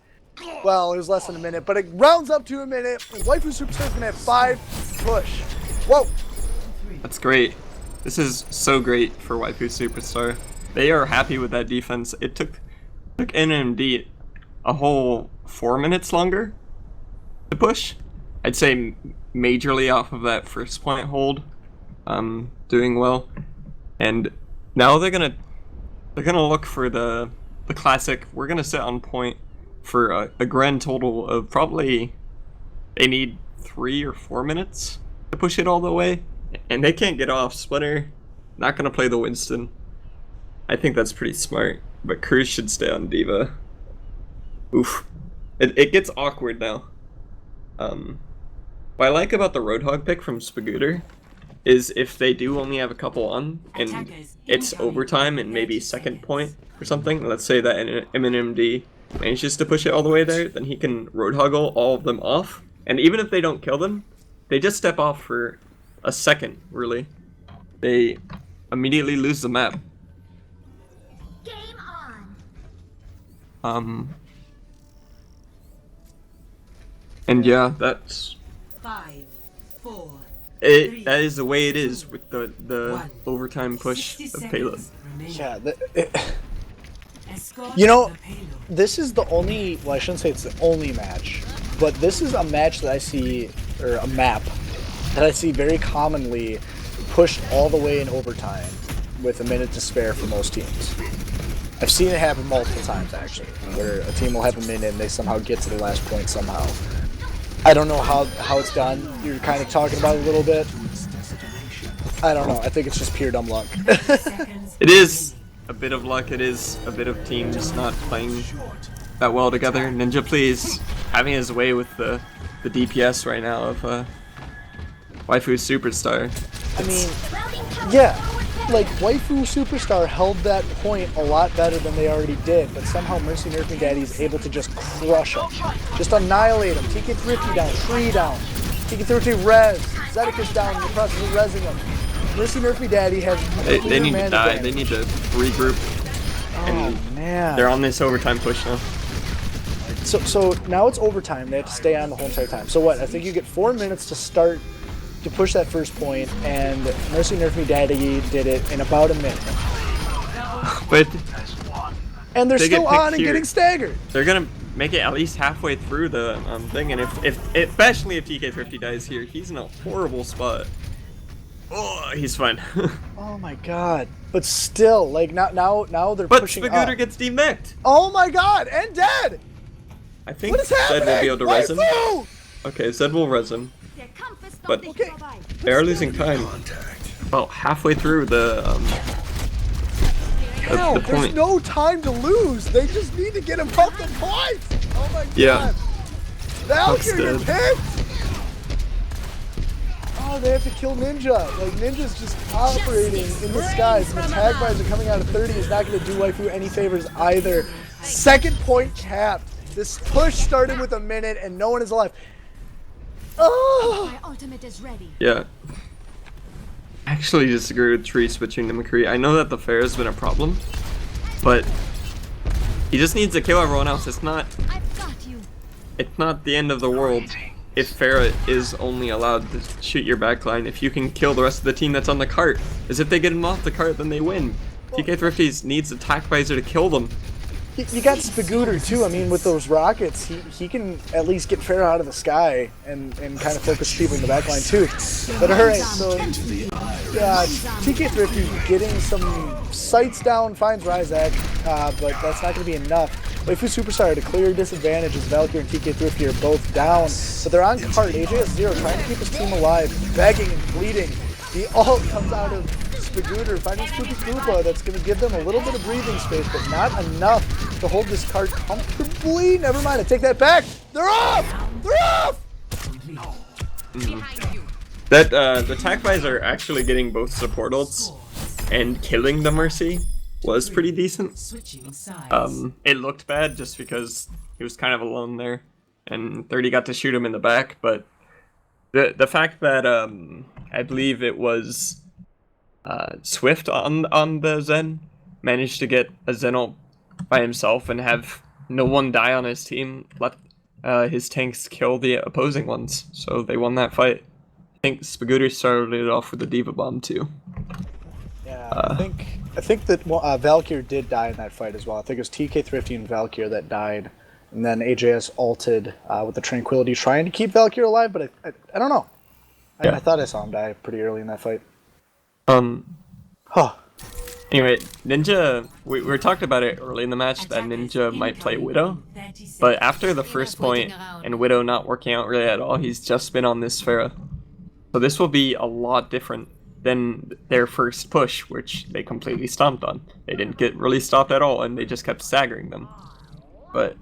Well, it was less than a minute, but it rounds up to a minute. And Waifu Superstar's gonna have 5 push. Whoa. That's great. This is so great for Waifu Superstar. They are happy with that defense. It took MNMD a whole 4 minutes longer to push. I'd say majorly off of that first point hold, doing well, and now they're gonna look for the classic. We're gonna sit on point for a grand total of probably, they need 3 or 4 minutes to push it all the way, and they can't get off. Splinter not gonna play the Winston. I think that's pretty smart, but Cruz should stay on D.Va. Oof, it gets awkward now. What I like about the Roadhog pick from Spagooter is if they do only have a couple on, and it's overtime and maybe second point or something, let's say that MNMD manages to push it all the way there, then he can Roadhoggle all of them off, and even if they don't kill them, they just step off for a second, really. They immediately lose the map. Game on. And yeah, that's... 5, 4. That is the way it is with the overtime push of payload. Yeah, you know, this is the only, well, I shouldn't say it's the only match, but this is a match that I see, or a map, that I see very commonly pushed all the way in overtime with a minute to spare for most teams. I've seen it happen multiple times, actually, where a team will have a minute and they somehow get to the last point somehow. I don't know how it's done. You're kind of talking about it a little bit. I don't know. I think it's just pure dumb luck. It is a bit of luck. It is a bit of teams not playing that well together. Ninja, please, having his way with the DPS right now of Waifu Superstar. I mean, yeah, like Waifu Superstar held that point a lot better than they already did, but somehow Mercy Nerfy Daddy is able to just crush them, just annihilate them. TK Thrifty down, Tree down, TK Thrifty res, Zedicus down in the process of resing them. Mercy Nerfy Daddy has They need to die. Advantage. They need to regroup. Oh man! They're on this overtime push now. So now it's overtime. They have to stay on the whole entire time. So what? I think you get 4 minutes to start to push that first point, and Mercy Nerfy Daddy did it in about a minute. But And they're they still get picked on and here. getting staggered. They're gonna make it at least halfway through the thing, and if especially if TK Thrifty dies here, he's in a horrible spot. Oh, he's fine. Oh my god! But still, like now they're But pushing Spagooter up. gets demeched. Oh my god! And dead. I think What is Zed happening? will be able to res him. Waifu! Okay, Zed will res him. But Okay. they are losing time. About halfway through the Hell, the there's point. no time to lose. They just need to get him off the point. Oh my god. Yeah. Valkyrie dead. picked! Oh, they have to kill Ninja. Like, Ninja's just operating in the skies, and the tag visor coming out of 30 is not going to do Waifu any favors either. Second point capped. This push started with a minute, and no one is alive. Oh! My ultimate is ready. Yeah. I actually disagree with Tree switching to McCree. I know that the fair has been a problem, but he just needs to kill everyone else. It's not I've got you. the end of the world if Farah is only allowed to shoot your backline. If you can kill the rest of the team that's on the cart, as if they get him off the cart, then they win. TK Thrifties needs attack visor to kill them. You got Spagooter too. I mean, with those rockets, he can at least get Farah out of the sky and kind of focus people in the backline too. But alright, so TK Thrifty getting some sights down, finds Ryzak, but that's not going to be enough. Waifu Superstar at a clear disadvantage as Valkyrie and TK Thrifty are both down, but they're on cart. AJ0 trying to keep his team alive, begging and pleading. The ult comes out of Spagooter, finding Spooky Koopa. That's going to give them a little bit of breathing space, but not enough to hold this cart comfortably. Never mind, I take that back. They're off! They're off! That the attack visor actually getting both support ults and killing the Mercy was pretty decent. It looked bad just because he was kind of alone there, and 30 got to shoot him in the back. But the fact that I believe it was Swift on the Zen managed to get a Zen ult by himself and have no one die on his team, let his tanks kill the opposing ones, so they won that fight. I think Spagooter started it off with a Diva Bomb too. Yeah, I think that Valkyrie did die in that fight as well. I think it was TK Thrifty and Valkyrie that died, and then AJS ulted with the Tranquility, trying to keep Valkyrie alive, but I don't know. Yeah. I thought I saw him die pretty early in that fight. Anyway, Ninja, we were talking about it early in the match that Ninja might play Widow, but after the first point and Widow not working out really at all, he's just been on this Pharah. So this will be a lot different than their first push, which they completely stomped on. They didn't get really stopped at all, and they just kept staggering them. But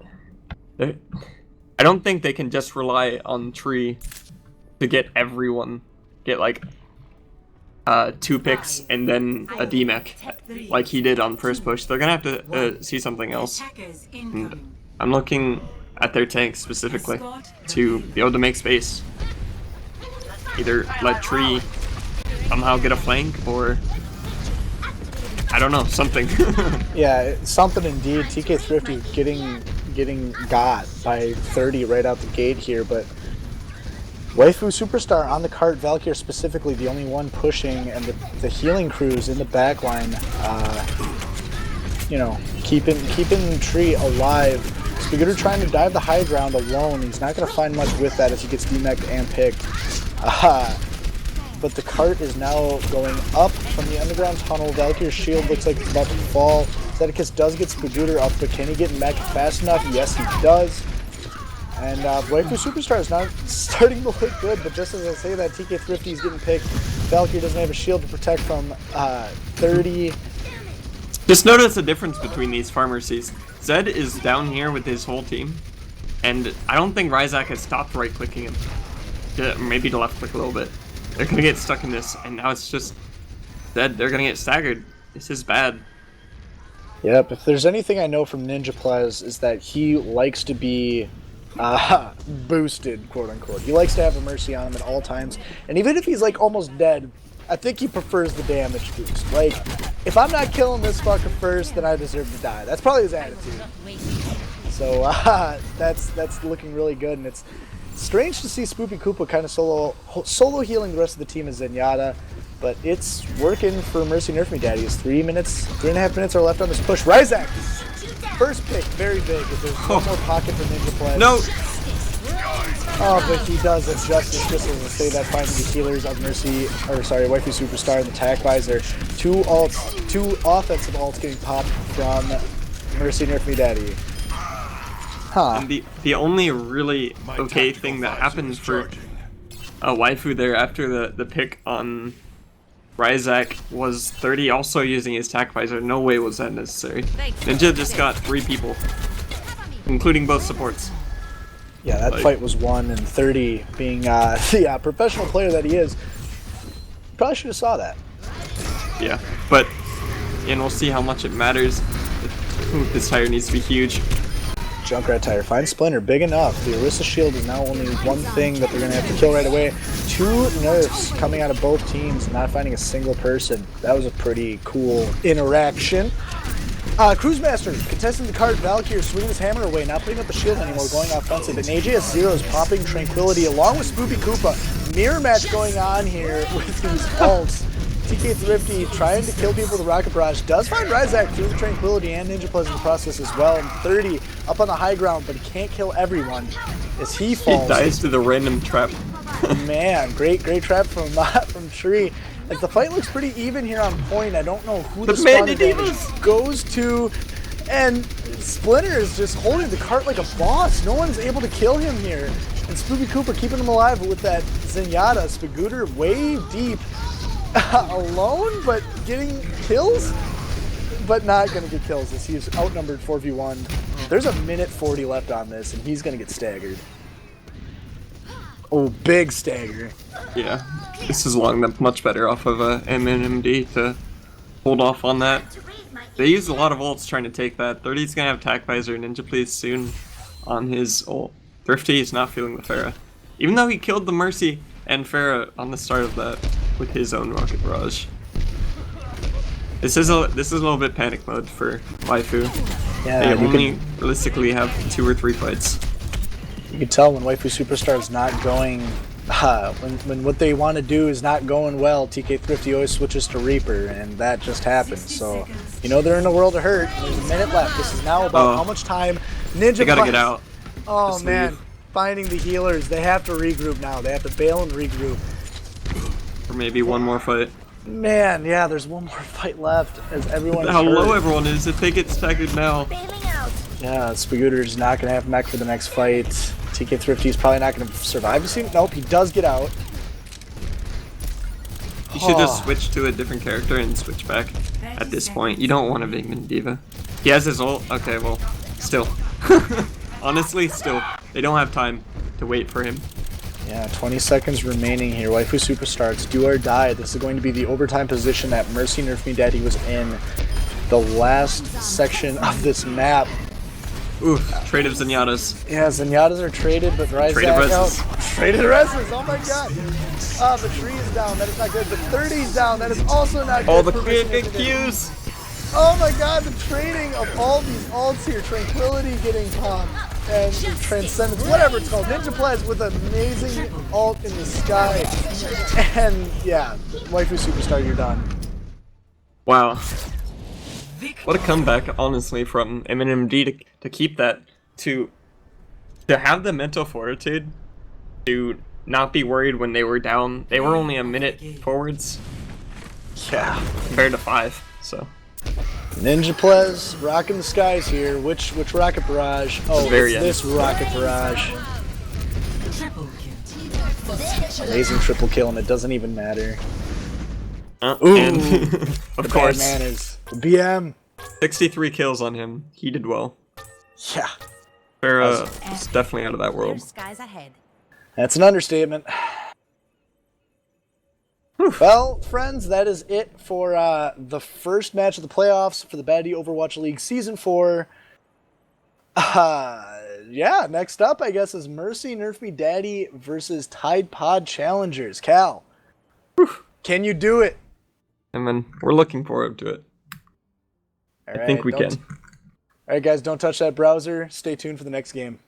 I don't think they can just rely on Tree to get everyone, get like 2 picks and then a DMech like he did on first push. They're gonna have to see something else. And I'm looking at their tanks specifically to be able to make space. Either let Tree somehow get a flank, or I don't know, something. Yeah, something indeed. TK Thrifty getting got by 30 right out the gate here, but Waifu Superstar on the cart, Valkyrie specifically the only one pushing, and the healing crews in the back line, you know, keeping Tree alive. Spagooter trying to dive the high ground alone. He's not going to find much with that as he gets demeched and picked. But the cart is now going up from the underground tunnel. Valkyrie's shield looks like it's about to fall. Zedekis does get Spagooter up, but can he get mech fast enough? Yes, he does. And Waifu Superstar is not starting to look good, but just as I say that, TK Thrifty is getting picked. Valkyrie doesn't have a shield to protect from 30. Just notice the difference between these Pharmacies. Zed is down here with his whole team, and I don't think Ryzak has stopped right-clicking him. Maybe to left-click a little bit. They're gonna get stuck in this, and now it's just Zed. They're gonna get staggered. This is bad. Yep, if there's anything I know from Ninja Plez is that he likes to be boosted, quote-unquote. He likes to have a Mercy on him at all times, and even if he's like almost dead, I think he prefers the damage boost. Like, if I'm not killing this fucker first, then I deserve to die. That's probably his attitude. So that's looking really good, and it's strange to see Spoopy Koopa kind of solo healing the rest of the team as Zenyatta, but it's working for Mercy Nerf Me Daddy. It's 3.5 minutes are left on this push. Ryzak, first pick, very big. If there's one more pocket for Ninja Play. No! Oh, but he does it justice, just as I say that, finding the healers of Waifu Superstar and the Tac Visor. Two offensive ults getting popped from Mercy Nerf Me Daddy. Huh. And the only really okay thing that happened for Waifu there after the pick on Ryzak was 30 also using his Tac Visor. No way was that necessary. Ninja just got 3 people, including both supports. Yeah, that fight was won, and 30 being the professional player that he is, probably should have saw that. Yeah, but and we'll see how much it matters. Ooh, this tire needs to be huge. Junkrat tire, find Splinter, big enough. The Orisa shield is now only one thing that they're going to have to kill right away. 2 nerfs coming out of both teams, not finding a single person. That was a pretty cool interaction. Cruise Master contesting the card, Valkyrie swinging his hammer away, not putting up the shield anymore, going offensive. And AJS0 is popping Tranquility along with Spoopy Koopa. Mirror match going on here with these ults. TK Thrifty trying to kill people with the Rocket Barrage, does find Ryzak through the Tranquility and Ninja Plus in the process as well. And 30 up on the high ground, but he can't kill everyone as he falls. He dies to the random trap. Man, great trap from Tree. As the fight looks pretty even here on point, I don't know who the spawn advantage goes to, and Splinter is just holding the cart like a boss. No one's able to kill him here, and Spoopy Cooper keeping him alive with that Zenyatta. Spagooter way deep, alone, but getting kills, but not gonna get kills as he's outnumbered 4v1. There's a minute 40 left on this, and he's gonna get staggered. Oh, big stagger. Yeah, this is long much better off of MNMD to hold off on that. They used a lot of ults trying to take that. 30's gonna have Tac Visor, Ninja Please soon on his ult. Thrifty is not feeling the Pharah. Even though he killed the Mercy and Pharah on the start of that with his own Rocket Barrage. This is a little bit panic mode for Waifu. Yeah, they only realistically have 2 or 3 fights. You can tell when Waifu Superstar is not going, when what they want to do is not going well, TK Thrifty always switches to Reaper, and that just happened. So, you know they're in a world of hurt. There's a minute left. This is now about how much time Ninja They gotta Plus. get out. Oh Just man, leave. finding the healers. They have to regroup now. They have to bail and regroup. Or maybe one more fight. Man, yeah, there's one more fight left as everyone. How low hurt. everyone is if they get staggered now. Bailing out. Yeah, Spagooter's not going to have mech for the next fight. TK Thrifty's probably not going to survive the scene. Nope, he does get out. You should just switch to a different character and switch back at this point. You don't want a Vigman Diva. He has his ult. Okay, well, still. Honestly, still. They don't have time to wait for him. Yeah, 20 seconds remaining here. Waifu Superstar, it's do or die. This is going to be the overtime position that Mercy Nerf Me Daddy was in the last section of this map. Ooh, trade of Zenyatas. Yeah, Zenyatas are traded, but Ryzak Traded reses. out. Traded reses, oh my god. The tree is down, that is not good. The 30's down, that is also not good. All the for quick Mercy Nerf Me Daddy. Qs. Oh my god, the trading of all these ults here. Tranquility getting popped. And Transcendence, whatever it's called. Ninja Plays with an amazing ult in the sky. And yeah, Waifu Superstar, you're done. Wow. What a comeback, honestly, from MNMD to keep that, to have the mental fortitude to not be worried when they were down. They were only a minute forwards. Yeah, compared to 5, so. Ninja Plez, rocking the skies here. Which Rocket Barrage? Oh, it's this Rocket Barrage. Amazing triple kill, and it doesn't even matter. Ooh, And of the course, bad man is the BM. 63 kills on him. He did well. Yeah, Pharah is definitely out of that world. Skies ahead. that's an understatement. Well, friends, that is it for the first match of the playoffs for the Baddie Overwatch League Season 4. Yeah, next up, I guess, is Mercy Nerf Me Daddy versus Tide Pod Challengers. Cal, can you do it? And then we're looking forward to it. I think we can. All right, guys, don't touch that browser. Stay tuned for the next game.